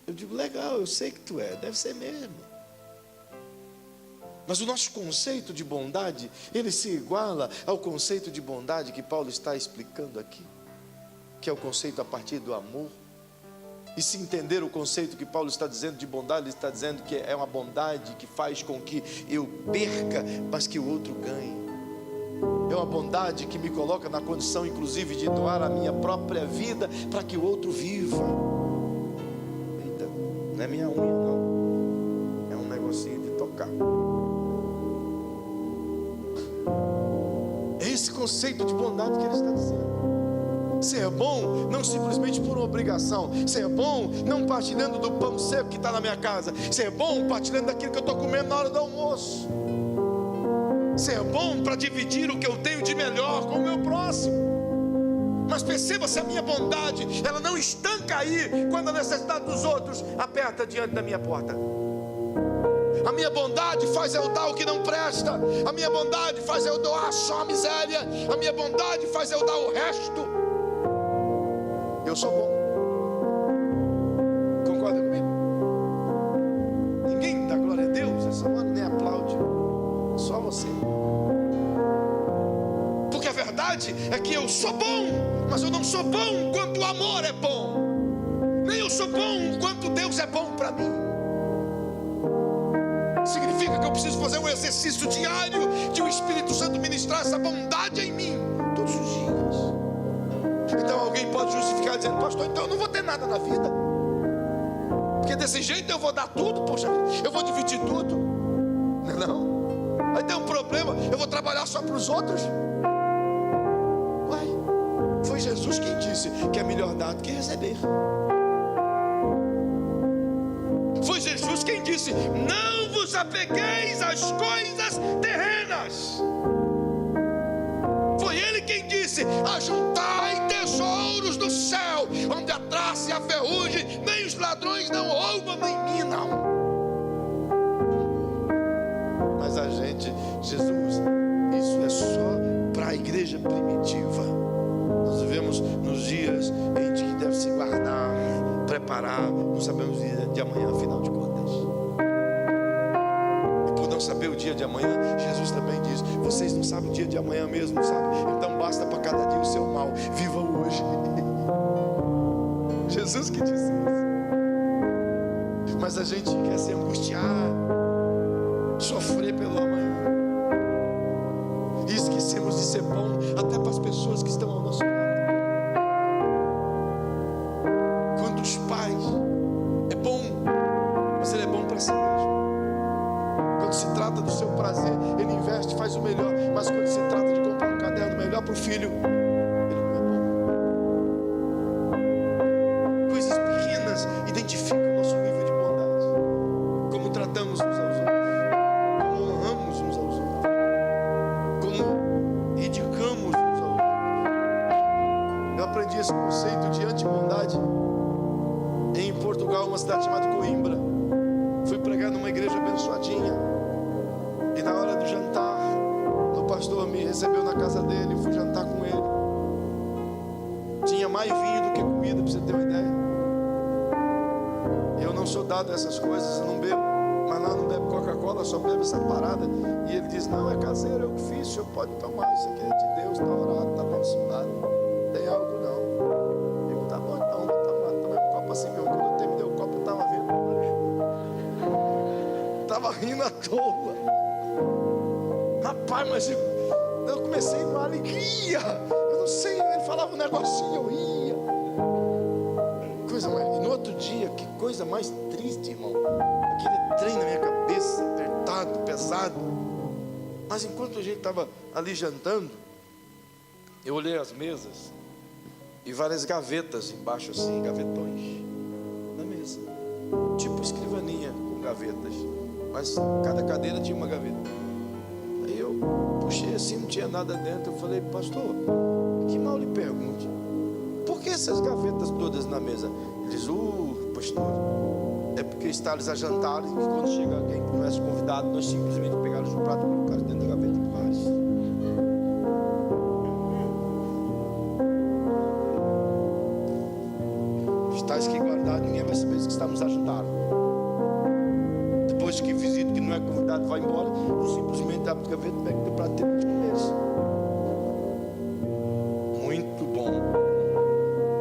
Eu digo: legal, eu sei que tu é, deve ser mesmo. Mas o nosso conceito de bondade, ele se iguala ao conceito de bondade que Paulo está explicando aqui, que é o conceito a partir do amor. E se entender o conceito que Paulo está dizendo de bondade, ele está dizendo que é uma bondade que faz com que eu perca, mas que o outro ganhe. É uma bondade que me coloca na condição, inclusive, de doar a minha própria vida para que o outro viva. Eita, não é minha unha, não. É um negocinho de tocar. É esse conceito de bondade que ele está dizendo. Ser bom não simplesmente por obrigação. Ser bom não partilhando do pão seco que está na minha casa. Ser bom partilhando daquilo que eu estou comendo na hora do almoço. Ser bom para dividir o que eu tenho de melhor com o meu próximo. Mas perceba, se a minha bondade, ela não estanca aí quando a necessidade dos outros aperta diante da minha porta. A minha bondade faz eu dar o que não presta. A minha bondade faz eu doar só a miséria. A minha bondade faz eu dar o resto. Eu sou bom. Concorda comigo? Ninguém dá glória a Deus essa hora, nem aplaude. Só você. Porque a verdade é que eu sou bom, mas eu não sou bom quanto o amor é bom. Nem eu sou bom quanto Deus é bom para mim. Significa que eu preciso fazer um exercício diário de o Espírito Santo ministrar essa bondade em mim todos os dias. Então alguém pode justificar dizendo: pastor, então eu não vou ter nada na vida, porque desse jeito eu vou dar tudo, poxa, eu vou dividir tudo. Não, aí tem um problema, eu vou trabalhar só para os outros. Uai, foi Jesus quem disse que é melhor dar do que receber. Foi Jesus quem disse: não vos apegueis às coisas terrenas. Foi Ele quem disse: ajuntai tesouros do céu, onde a traça e a ferrugem, nem os ladrões não roubam nem minam. Mas a gente, Jesus, isso é só para a igreja primitiva. Nós vivemos nos dias em que deve se guardar, preparar, não sabemos o dia de amanhã, afinal de contas. E por não saber o dia de amanhã, Jesus também diz: vocês não sabem o dia de amanhã mesmo, não sabem? Então basta para cada dia o seu mal, viva hoje. Jesus que disse isso. Mas a gente quer se angustiar, sofrer pelo amanhã, e esquecemos de ser bom até para as pessoas que estão ao nosso lado. Quantos pais, é bom, mas ele é bom para si mesmo. Quando se trata do seu prazer, ele investe, faz o melhor. Mas quando se trata de comprar um caderno melhor para o filho, ele não é bom. Coisas pequenas identificam o nosso nível de bondade. Como tratamos uns aos outros, como honramos uns aos outros, como dedicamos uns aos outros. Eu aprendi esse conceito de antibondade em Portugal, uma cidade chamada Coimbra. Fui pregar numa igreja abençoadinha, e na hora do jantar, o pastor me recebeu na casa dele, fui jantar com ele. Tinha mais vinho do que comida, para você ter uma ideia. Eu não sou dado a essas coisas, eu não bebo, mas lá não bebe Coca-Cola, só bebe essa parada. E ele diz: não, é caseiro, eu que fiz, o senhor pode tomar, isso aqui é de Deus, está orado, está abençoado, não tem algo não. Eu digo: tá bom, então vou tomar. Tomei um copo assim mesmo. Quando eu terminei o copo, eu estava vendo, estava rindo à toa. Rapaz, mas eu comecei numa alegria, eu não sei, ele falava um negocinho, eu ia. Coisa mais... E no outro dia, que coisa mais triste, irmão. Aquele trem na minha cabeça, apertado, pesado. Mas enquanto a gente estava ali jantando, eu olhei as mesas e várias gavetas embaixo assim, gavetões na mesa, tipo escrivaninha com gavetas, mas cada cadeira tinha uma gaveta. Aí eu puxei assim, não tinha nada dentro. Eu falei: pastor, que mal lhe pergunte, por que essas gavetas todas na mesa? Ele diz: pastor, é porque estávamos a jantar e quando chega alguém que não é convidado, nós simplesmente pegamos o prato e colocamos dentro da gaveta de vários. Está aqui guardado, ninguém vai saber que estamos a jantar. Depois que visita, que não é convidado, vai embora, eu simplesmente abro a gaveta e pego o prato e temos de comer. Muito bom.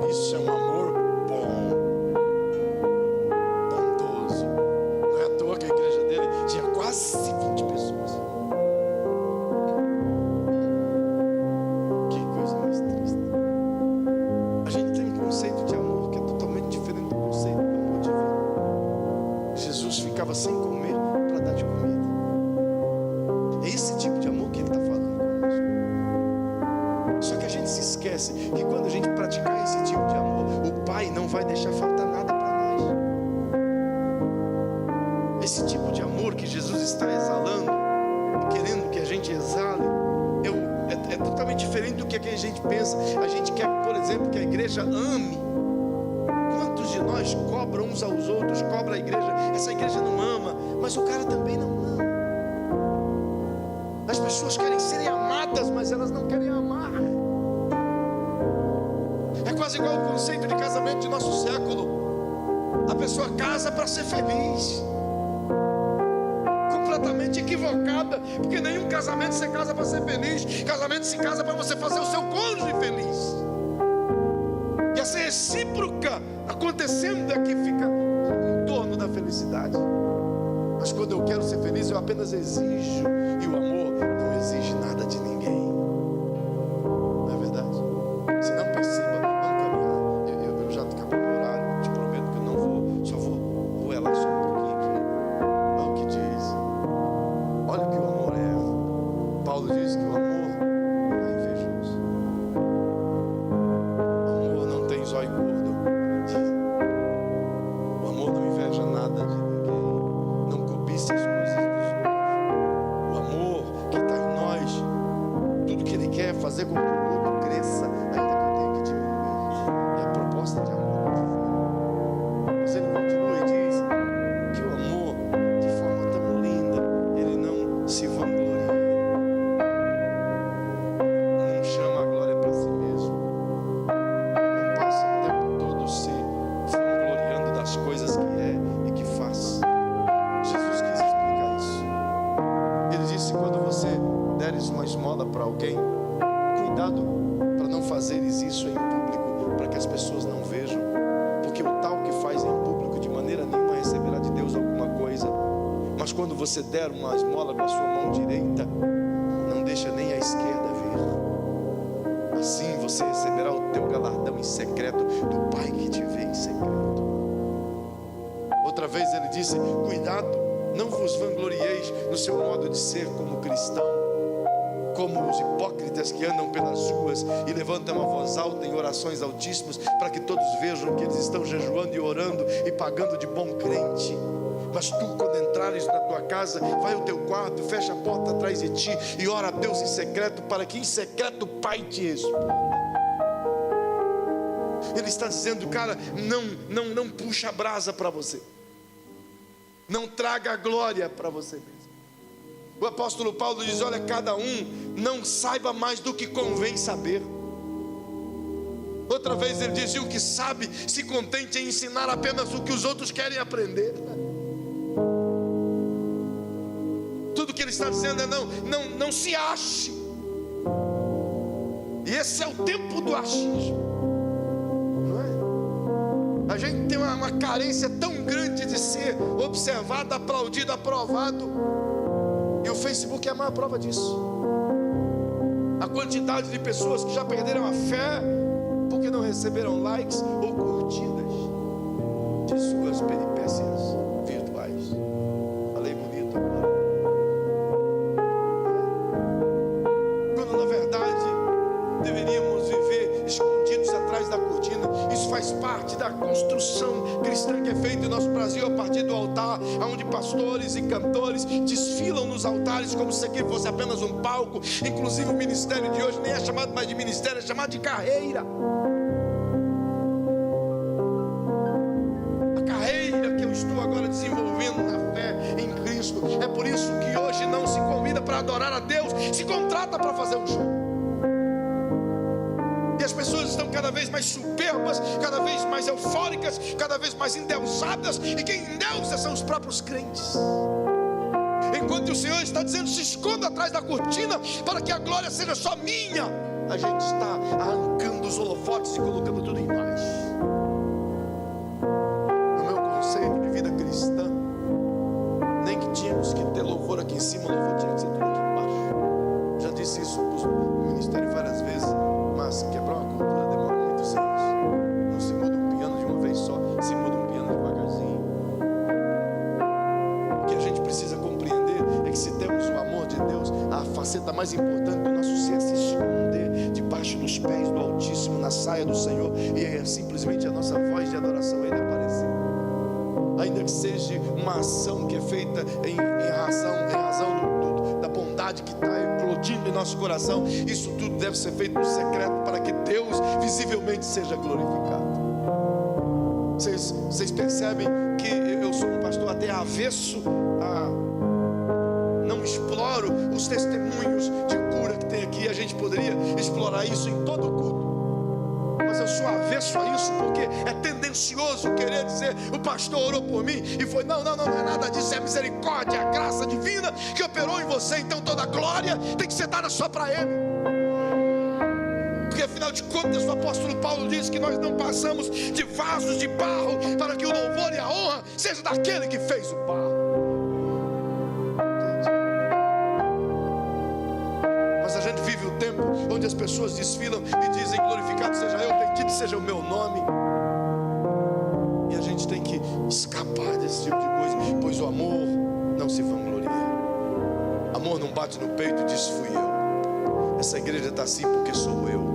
Isso é um amor bom, bondoso. Não é à toa que a igreja dele tinha quase 20 pessoas. Que coisa mais triste. A gente tem um conceito de amor que é totalmente diferente do conceito do amor divino. Jesus ficava sem comer para dar de comida. É esse tipo de amor que ele está falando conosco. Só que a gente se esquece que quando a gente praticar esse tipo de amor, o Pai não vai deixar faltar nada para nós. Esse tipo de amor que Jesus está exalando, querendo que a gente exale, é totalmente diferente do que a gente pensa. A gente quer, por exemplo, que a igreja ame. Quantos de nós cobram uns aos outros, cobra a igreja? Essa igreja não ama, mas o cara também não ama. As pessoas querem serem amadas, mas elas não querem amar. É quase igual o conceito de casamento de nosso século. A pessoa casa para ser feliz. Completamente equivocada, porque nenhum casamento se casa para ser feliz. Casamento se casa para você fazer o seu cônjuge feliz. E essa recíproca acontecendo é que fica em torno da felicidade. Mas quando eu quero ser feliz, eu apenas exijo. E o amor não exige nada de ninguém. Não é verdade? Se não perceba, vamos caminhar. Eu já acabou meu horário. Te prometo que eu não vou. Só vou elar só um pouquinho aqui. Olha o que diz. Olha o que o amor é. Paulo diz que o amor não é invejoso. O amor não tem zóio gordo. O amor não inveja nada de ninguém. Não cobiça as coisas dos outros. O amor que está em nós, tudo que ele quer é fazer com que o outro cresça, ainda que eu tenha que diminuir. É a proposta de amor. Mas ele continua e diz que o amor, de forma tão linda, ele não se vangloria, não chama a glória para si mesmo, não passa o tempo todo se vangloriando das coisas que é e que faz. Jesus quis explicar isso. Ele disse: quando você deres uma esmola para alguém, cuidado para não fazeres isso em público, para que as pessoas não vejam, porque o tal que faz em público de maneira nenhuma receberá de Deus alguma coisa. Mas quando você der uma esmola com a sua mão direita, não deixa nem a esquerda ver. Assim você receberá o teu galardão em secreto do Pai que te vê em secreto. Outra vez ele disse: cuidado, não vos vanglorieis no seu modo de ser como cristão, como os hipócritas que andam pelas ruas e levantam a voz alta em orações altíssimas, para que todos vejam que eles estão jejuando e orando e pagando de bom crente. Mas tu, quando entrares na tua casa, vai ao teu quarto, fecha a porta atrás de ti e ora a Deus em secreto, para que em secreto o Pai te responda. Ele está dizendo: cara, não puxa a brasa para você, não traga a glória para você mesmo. O apóstolo Paulo diz: olha, cada um não saiba mais do que convém saber. Outra vez ele diz: e o que sabe se contente em ensinar apenas o que os outros querem aprender. Tudo que ele está dizendo é: não se ache. E esse é o tempo do achismo, não é? A gente tem uma carência tão grande de ser observado, aplaudido, aprovado. E o Facebook é a maior prova disso. A quantidade de pessoas que já perderam a fé porque não receberam likes ou curtidas de suas peripécias virtuais. Falei bonito agora. Quando na verdade deveríamos viver escondidos atrás da cortina. Isso faz parte da construção cristã que é feita em nosso Brasil a partir do altar, onde pastores e cantores desfilam nos altares como se aqui fosse apenas um palco. Inclusive o ministério de hoje nem é chamado mais de ministério, é chamado de carreira. A carreira que eu estou agora desenvolvendo na fé em Cristo. É por isso que hoje não se convida para adorar a Deus, se contrata para fazer um show. As pessoas estão cada vez mais soberbas, cada vez mais eufóricas, cada vez mais endeusadas, e quem endeusa são os próprios crentes. Enquanto o Senhor está dizendo: se esconda atrás da cortina para que a glória seja só minha, a gente está arrancando os holofotes e colocando tudo embaixo. No meu conceito de vida cristã, nem que tínhamos que ter louvor aqui em cima, o louvor tinha que ser tudo aqui embaixo. Já disse isso no ministério várias vezes, mas quebrar uma cultura demora muitos anos. Não se muda um piano de uma vez só, se muda um piano devagarzinho. O que a gente precisa compreender é que se temos o amor de Deus, a faceta mais importante do nosso ser é se esconder debaixo dos pés do Altíssimo, na saia do Senhor, e é simplesmente a nossa voz de adoração a Ele aparecer. Ainda que seja uma ação que é feita em razão da bondade que está eclodindo em nosso coração, isso tudo deve ser feito no secreto para que Deus visivelmente seja glorificado. Vocês percebem que eu sou um pastor até avesso não exploro os testemunhos de cura que tem aqui. A gente poderia explorar isso em todo o culto, mas eu sou avesso a isso porque é tendencioso querer dizer: o pastor orou por mim e foi. Não é nada disso, é a misericórdia, a graça divina que operou em você. Então toda a glória tem que ser dada só para Ele, porque afinal de contas o apóstolo Paulo diz que nós não passamos de vasos de barro para que o louvor e a honra seja daquele que fez o barro. Mas a gente vive o tempo onde as pessoas desfilam e dizem: glorificado seja eu, bendito seja o meu nome. E a gente tem que escapar desse tipo de coisa, pois o amor não se vangloria. Amor não bate no peito e diz: fui eu. Essa igreja está assim porque sou eu.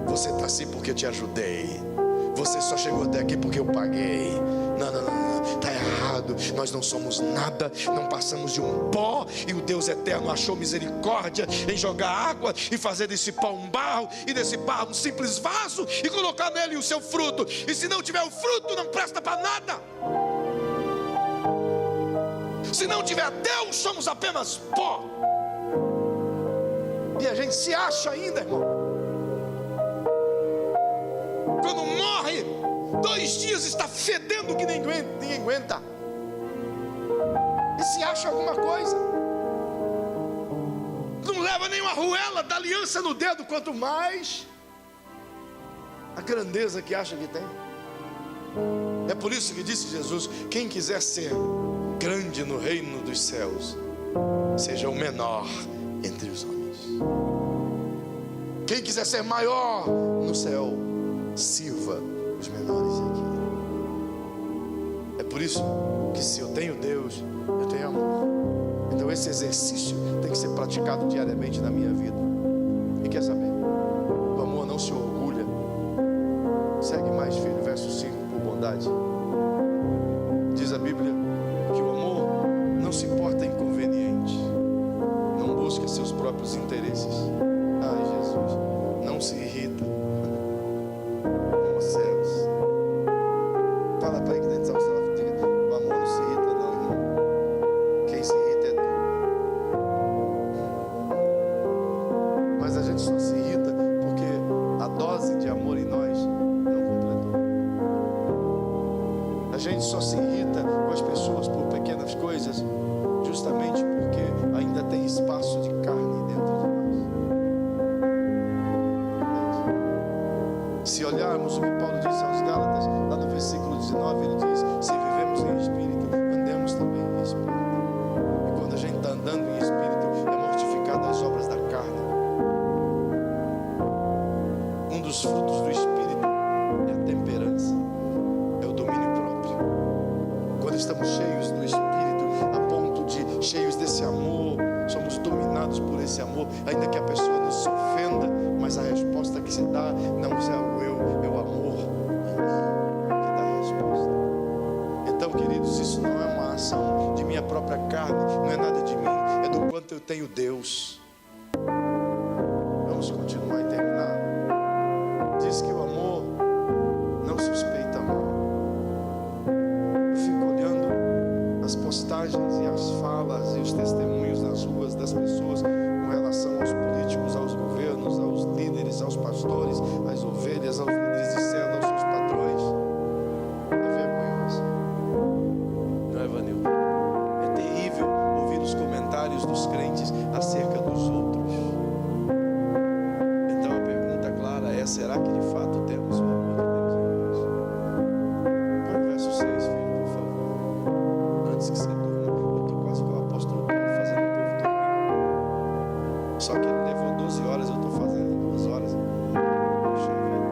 Você está assim porque eu te ajudei. Você só chegou até aqui porque eu paguei. Não. Está errado. Nós não somos nada, não passamos de um pó, e o Deus eterno achou misericórdia em jogar água e fazer desse pó um barro, e desse barro um simples vaso, e colocar nele o seu fruto. E se não tiver o fruto, não presta para nada. Se não tiver Deus, somos apenas pó. E a gente se acha ainda, irmão. Quando morre, 2 dias está fedendo que ninguém aguenta. E se acha alguma coisa. Não leva nem uma arruela da aliança no dedo, quanto mais a grandeza que acha que tem. É por isso que disse Jesus: quem quiser ser grande no reino dos céus, seja o menor entre os homens. Quem quiser ser maior no céu, sirva os menores aqui. É por isso que se eu tenho Deus, eu tenho amor. Então esse exercício tem que ser praticado diariamente na minha vida. E quer saber? O amor não se orgulha. Segue mais, filho, verso 5, por bondade. Diz a Bíblia que o amor não se porta inconveniente, não busca seus próprios interesses. Ai, Jesus, não se irrita. Oh, céus. Fala para ele que dentro da sala, o amor não se irrita não, irmão. Quem se irrita é tu. Mas a gente só se irrita porque a dose de amor em nós não completou. A gente só se irrita com as pessoas por pequenas coisas, justamente porque ainda tem espaço de carne dentro de nós. Se olharmos o que Paulo disse aos Gálatas, lá no versículo 19, ele diz: se vivemos em espírito, andemos também em espírito. E quando a gente está andando em espírito, é mortificado as obras da carne. esse amor, somos dominados por esse amor, ainda que a pessoa nos ofenda, mas a resposta que se dá não é o eu, é o amor em mim que dá a resposta. Então, queridos, isso não é uma ação de minha própria carne, não é nada de mim, é do quanto eu tenho Deus. Vamos continuar e terminar. Diz que o amor não suspeita mal. Eu fico olhando as postagens e as falas e os testemunhos nas ruas das pessoas com relação aos políticos, aos governos, aos líderes, aos pastores, às ovelhas, aos líderes de célula, aos seus patrões. É vergonhoso. Não é, Vanildo? É terrível ouvir os comentários dos crentes acerca dos outros. Então a pergunta clara é: será que de fato temos o amor de Deus em nós? Põe o verso 6, filho, por favor. Antes que você durma, eu estou quase com o apóstolo Paulo fazendo o povo dormir. Só que ele levou 12 horas, eu estou fazendo em 2 horas. Puxa vida.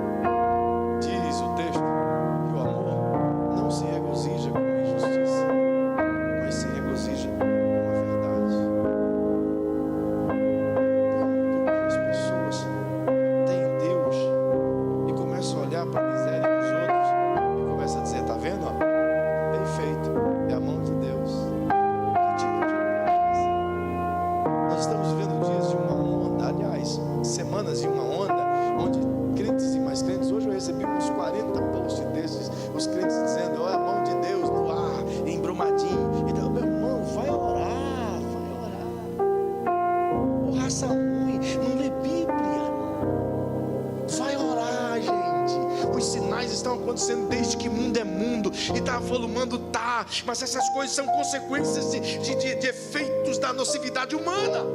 Diz o texto que o amor não se regozija com a injustiça, mas se regozija com a verdade. Quando as pessoas têm Deus e começam a olhar para a miséria dos outros e começam a dizer: tá vendo? Ó, bem feito, é a mão de Deus. Que tipo de amor é esse? Nós estamos vivendo dias de uma onda, aliás, semanas de uma onda, onde crentes e mais crentes, hoje eu recebi uns 40 posts desses, os crentes dizendo: ó, a mão de Deus no ar, em Brumadinho. Então, meu irmão, vai orar, vai orar. Ô, raça ruim, não lê Bíblia. Vai orar, gente. Os sinais estão acontecendo desde que mundo é mundo. E está avolumando, tá. Mas essas coisas são consequências de efeitos da nocividade humana.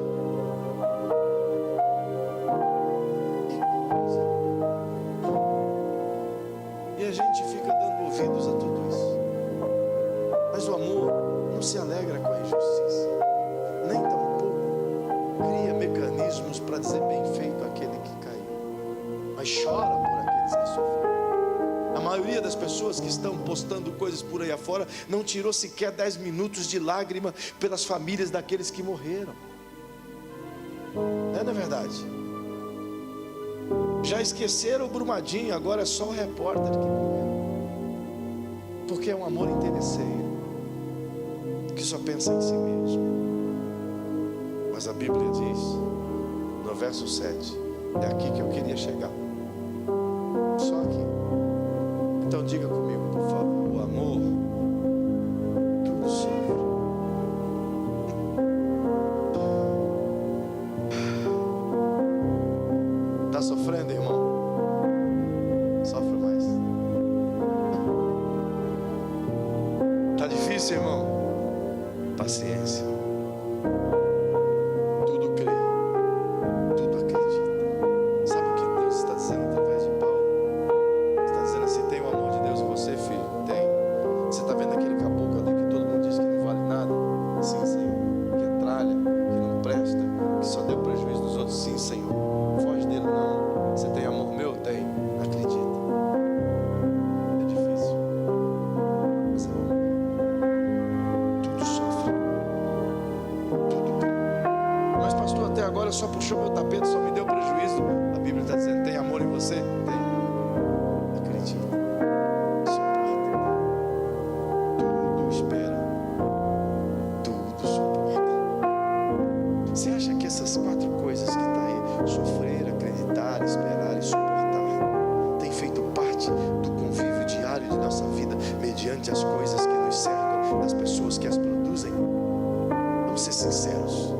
E a gente fica dando ouvidos a tudo isso. Mas o amor não se alegra com a injustiça, nem tampouco cria mecanismos para dizer bem feito aquele que caiu, mas chora por aqueles que sofreram. A maioria das pessoas que estão postando coisas por aí afora não tirou sequer 10 minutos de lágrima pelas famílias daqueles que morreram. Não é verdade? Já esqueceram o Brumadinho, agora é só o repórter que morreu. Porque é um amor interesseiro, que só pensa em si mesmo. Mas a Bíblia diz, no verso 7, é aqui que eu queria chegar. Só aqui. Então diga comigo, por favor: o amor tudo sofre. Está sofrendo, irmão? Sofre mais. Está difícil, irmão? Paciência. Tudo crê, tudo acredita. Sabe o que Deus está dizendo através de Paulo? Está dizendo assim: tem o amor de Deus em você, filho? Tem. Você está vendo aquele caboclo ali que todo mundo diz que não vale nada? Sim, Senhor. Que é tralha, que não presta, que só deu prejuízo dos outros? Sim, Senhor. Foge dele, não. Você tem amor meu? Tem. Acredita. É difícil, mas é o amor. Tudo sofre, tudo crê. Mas pastor, até agora só puxou meu tapete, só me deu prejuízo. A Bíblia está dizendo: tem amor em você? Tem. Acredita, suporta, tudo espera, tudo suporta. Você acha que essas 4 coisas que está aí, sofrer, acreditar, esperar e suportar, tem feito parte do convívio diário de nossa vida, mediante as coisas que nos cercam, das pessoas que as produzem? Vamos ser sinceros.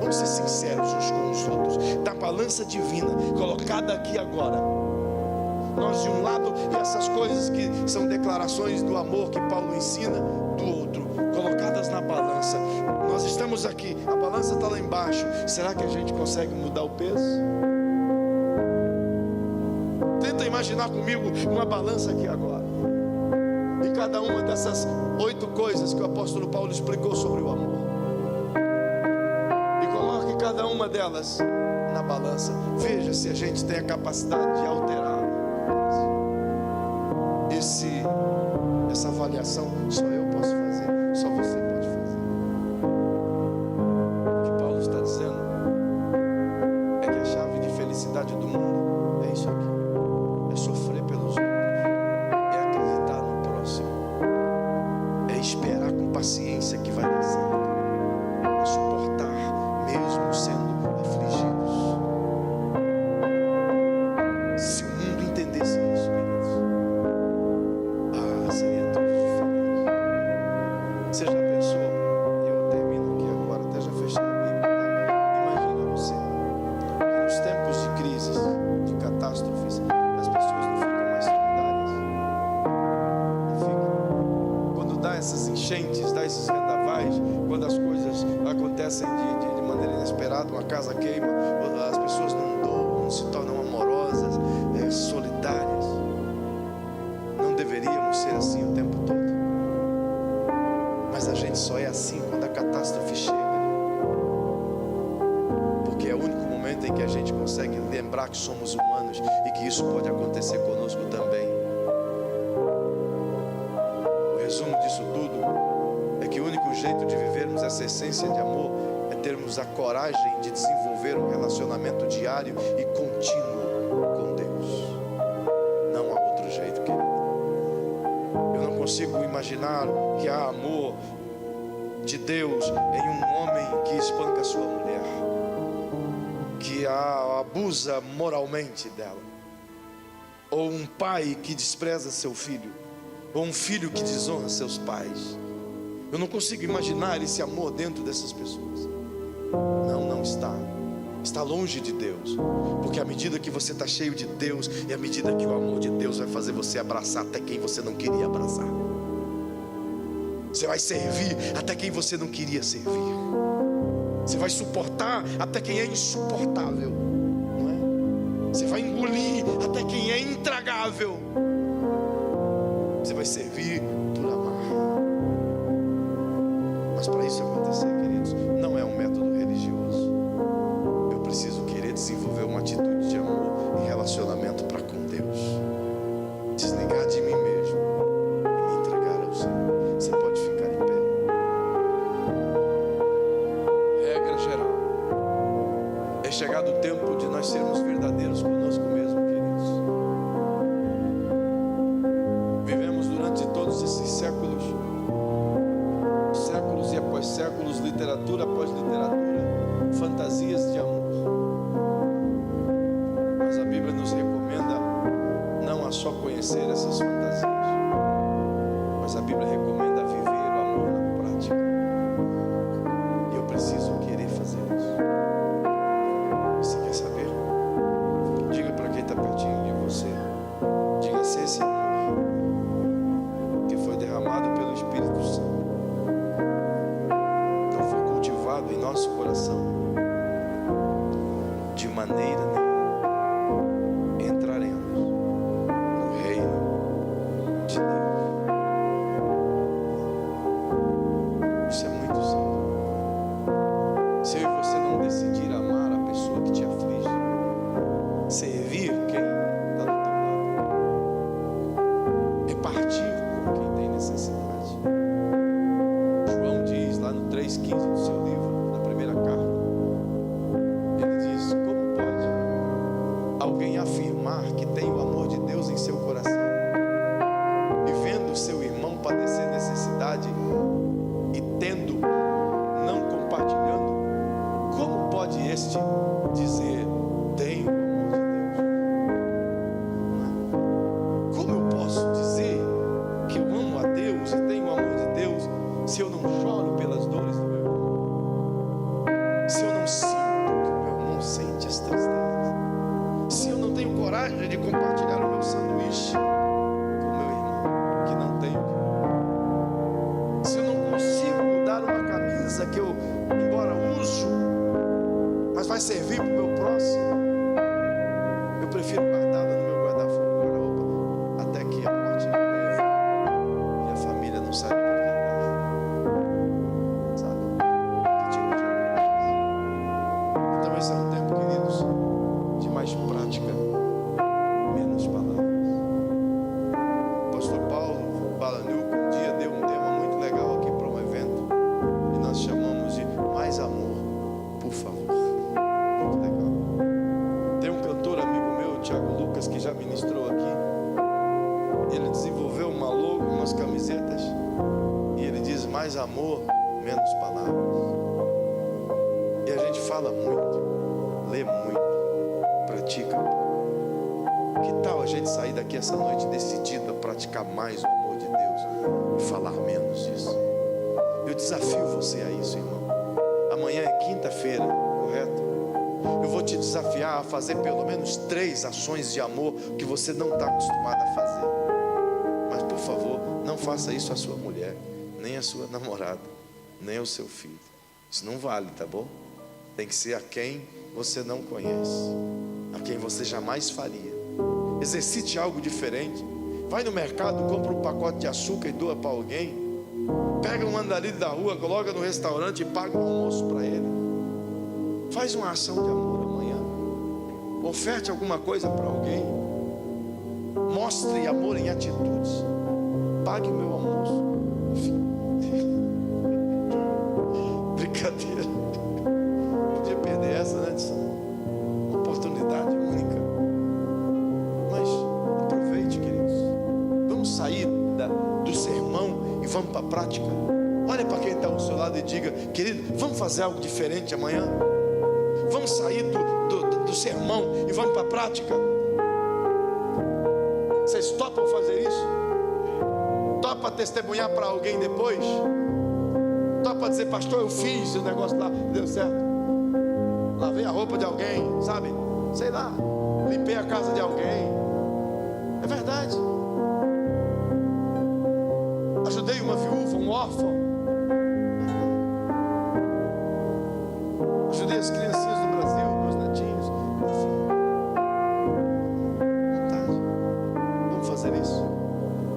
Vamos ser sinceros uns com os outros. Da balança divina colocada aqui agora, nós de um lado, e essas coisas que são declarações do amor que Paulo ensina do outro, colocadas na balança. Nós estamos aqui, a balança está lá embaixo. Será que a gente consegue mudar o peso? Tenta imaginar comigo uma balança aqui agora, e cada uma dessas 8 coisas que o apóstolo Paulo explicou sobre o amor, e coloque cada uma delas na balança. Veja se a gente tem a capacidade de alterar. Essa avaliação só eu posso fazer, só você pode fazer. adoecem de maneira inesperada, uma casa queima, as pessoas não doam, não se tornam amorosas, solidárias. Não deveríamos ser assim o tempo todo. Mas a gente só é assim quando a catástrofe chega. Porque é o único momento em que a gente consegue lembrar que somos humanos e que isso pode acontecer conosco também. O resumo disso tudo é que o único jeito de vivermos essa essência de amor é termos a coragem de desenvolver um relacionamento diário e contínuo com Deus. Não há outro jeito, querido. Eu não consigo imaginar que há amor de Deus em um homem que espanca sua mulher, que a abusa moralmente dela, ou um pai que despreza seu filho, ou um filho que desonra seus pais. Eu não consigo imaginar esse amor dentro dessas pessoas. Não está. Está longe de Deus. Porque à medida que você está cheio de Deus, e à medida que o amor de Deus vai fazer você abraçar até quem você não queria abraçar. Você vai servir até quem você não queria servir. Você vai suportar até quem é insuportável, não é? Você vai engolir até quem é intragável. Você vai servir por amar. Mas para isso acontecer, queridos, não é um método religioso. Eu preciso querer desenvolver uma atitude de amor em relacionamento para com Deus. Desligar de mim mesmo e me entregar ao Senhor. Você pode ficar em pé. Regra geral. É chegado o tempo de nós sermos verdadeiros conosco mesmo, queridos. Vivemos durante todos esses séculos e após séculos, literatura após literatura, fantasias de amor. Mas a Bíblia nos recomenda não a só conhecer essas fantasias, mas a Bíblia recomenda viver o amor na prática. E eu preciso querer fazer isso. Você quer saber? Diga para quem está pertinho de você. Diga se esse amor que foi derramado pelo Espírito Santo não foi cultivado em nosso coração, de maneira nenhuma entraremos no reino de Deus. Isso é muito sério. Se eu e você não decidir amar a pessoa que te aflige, servir quem está do teu lado, repartir com quem tem necessidade. João diz lá no 3,15 do seu livro, na primeira carta, ele diz: como pode alguém afirmar que tem o amor de Deus em seu coração e vendo seu irmão padecer necessidade e tendo, não compartilhando, como pode este dizer tenho o amor de Deus? Como eu posso dizer que eu amo a Deus e tenho o amor de Deus se eu não choro pelas dores do meu irmão? Se eu não sinto o que o meu irmão sente as tristezas? Se eu não tenho coragem de compartilhar o meu sanduíche com o meu irmão que não tem o que comer? Se eu não consigo dar uma camisa que eu, embora uso, mas vai servir para o meu próximo, eu prefiro guardá-la no meu guarda-roupa até que a morte me leve e a família não saiba por quem dá. Sabe? Que tipo de amor é esse? Então esse é um tempo, queridos, de mais prática, menos palavras. O pastor Paulo Balanuco um dia deu um tema muito legal aqui para um evento e nós chamamos de mais amor, por favor. Muito legal. Tem um cantor amigo meu, Tiago Lucas, que já ministrou aqui. Ele desenvolveu uma logo, umas camisetas, e ele diz mais amor, menos palavras. E a gente fala muito, lê muito, pratica pouco. Que tal a gente sair daqui essa noite decidido a praticar mais o amor de Deus e falar menos disso? Eu desafio você a isso, irmão. Amanhã é quinta-feira, correto? Eu vou te desafiar a fazer pelo menos 3 ações de amor que você não está acostumado a fazer. Mas por favor, não faça isso à sua mulher, nem à sua namorada, nem ao seu filho. Isso não vale, tá bom? Tem que ser a quem você não conhece, a quem você jamais faria. Exercite algo diferente. Vai no mercado, compra um pacote de açúcar e doa para alguém. Pega um andarilho da rua, coloca no restaurante e paga um almoço para ele. Faz uma ação de amor amanhã. Oferte alguma coisa para alguém. Mostre amor em atitudes. Pague o meu almoço. Brincadeira. Podia perder essa, né? Uma oportunidade única. Mas aproveite, queridos. Vamos sair do sermão e vamos para a prática. Olha para quem está ao seu lado e diga: querido, vamos fazer algo diferente amanhã. Vamos sair do sermão e vamos para a prática. Vocês topam fazer isso? Topa testemunhar para alguém depois? Topa dizer: pastor, eu fiz o negócio lá, deu certo. Lavei a roupa de alguém, sabe? Sei lá, limpei a casa de alguém. É verdade. Ajudei uma viúva, um órfão. Ajudei as criancinhas do Brasil, meus netinhos. Vontade. Vamos fazer isso.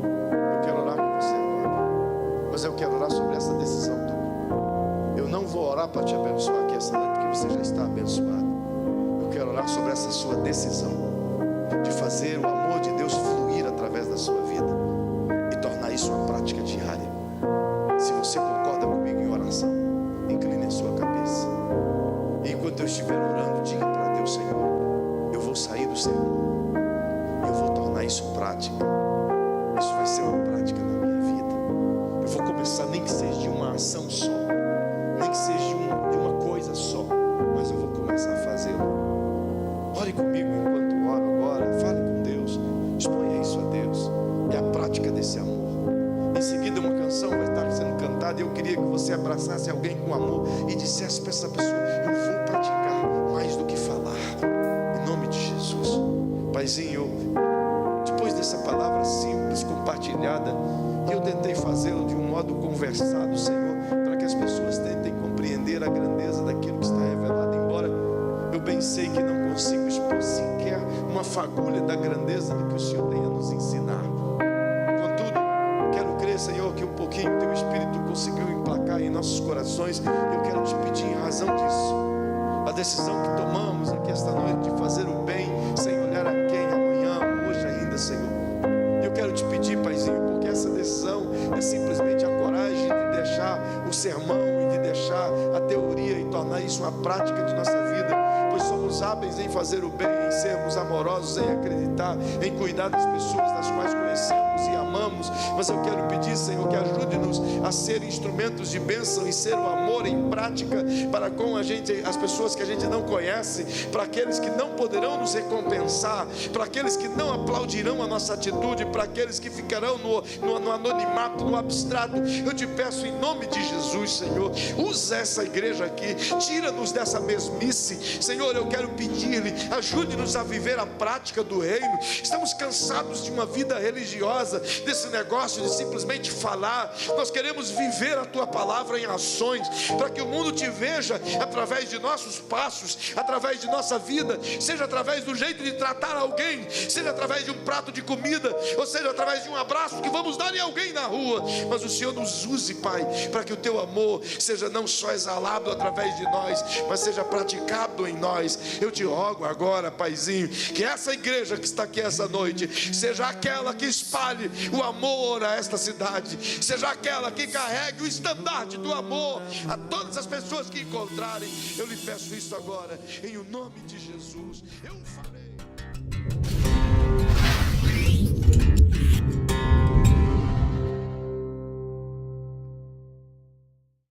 Eu quero orar com você agora. Mas eu quero orar sobre essa decisão tua. Eu não vou orar para te abençoar aqui essa noite, porque você já está abençoado. Eu quero orar sobre essa sua decisão de fazer o amor de Deus fluir através da sua vida e tornar isso uma prática diária. Se você concorda comigo em oração, incline a sua cabeça. E enquanto eu estiver orando, diga para Deus: Senhor, eu vou sair do sermão, eu vou tornar isso prática. Isso vai ser uma prática na minha vida. Eu vou começar, nem que seja de uma ação só, nem que seja de uma coisa só, mas eu vou começar a fazê-lo. Ore comigo enquanto oro agora. Fale com Deus, exponha isso a Deus. É a prática desse amor. Em seguida uma canção vai estar sendo cantada, e eu queria que você abraçasse alguém com amor e dissesse para essa pessoa: eu vou praticar mais do que falar, em nome de Jesus. Paizinho, depois dessa palavra simples, compartilhada, que eu tentei fazê-lo de um modo conversado, Senhor, para que as pessoas tentem compreender a grandeza daquilo que está revelado, embora eu bem sei que não consigo expor sequer uma fagulha da grandeza do que o Senhor tem a nos ensinar. Contudo, quero crer, Senhor, que um pouquinho do Teu Espírito conseguiu emplacar em nossos corações. Eu quero te pedir, em razão disso, a decisão que tomamos aqui esta noite de fazer o bem sem olhar a quem, amanhã ou hoje ainda, Senhor. Eu quero te pedir, Paizinho, porque essa decisão é simplesmente a coragem de deixar o sermão e de deixar a teoria e tornar isso uma prática de nossa vida, pois somos hábeis em fazer o bem, em sermos amorosos, em acreditar, em cuidar das pessoas das quais conhecemos e amamos. Mas eu quero pedir, Senhor, que ajude-nos a ser instrumentos de bênção e ser o amor em prática para com as pessoas que a gente não conhece, para aqueles que não poderão nos recompensar, para aqueles que não aplaudirão a nossa atitude, para aqueles que ficarão no anonimato, no abstrato. Eu te peço, em nome de Jesus, Senhor, usa essa igreja aqui, tira-nos dessa mesmice. Senhor, eu quero pedir-lhe, ajude-nos a viver a prática do reino. Estamos cansados de uma vida religiosa, desse negócio de simplesmente falar. Nós queremos viver a tua palavra em ações, para que o mundo te veja através de nossos passos, através de nossa vida, seja através do jeito de tratar alguém, seja através de um prato de comida, ou seja através de um abraço que vamos dar em alguém na rua. Mas o Senhor nos use, Pai, para que o teu amor seja não só exalado através de nós, mas seja praticado em nós. Eu te rogo agora, Paizinho, que essa igreja que está aqui essa noite seja aquela que espalhe o amor a esta cidade, seja aquela que carregue o estandarte do amor a todas as pessoas que encontrarem. Eu lhe peço isso agora, em o nome de Jesus. Eu farei.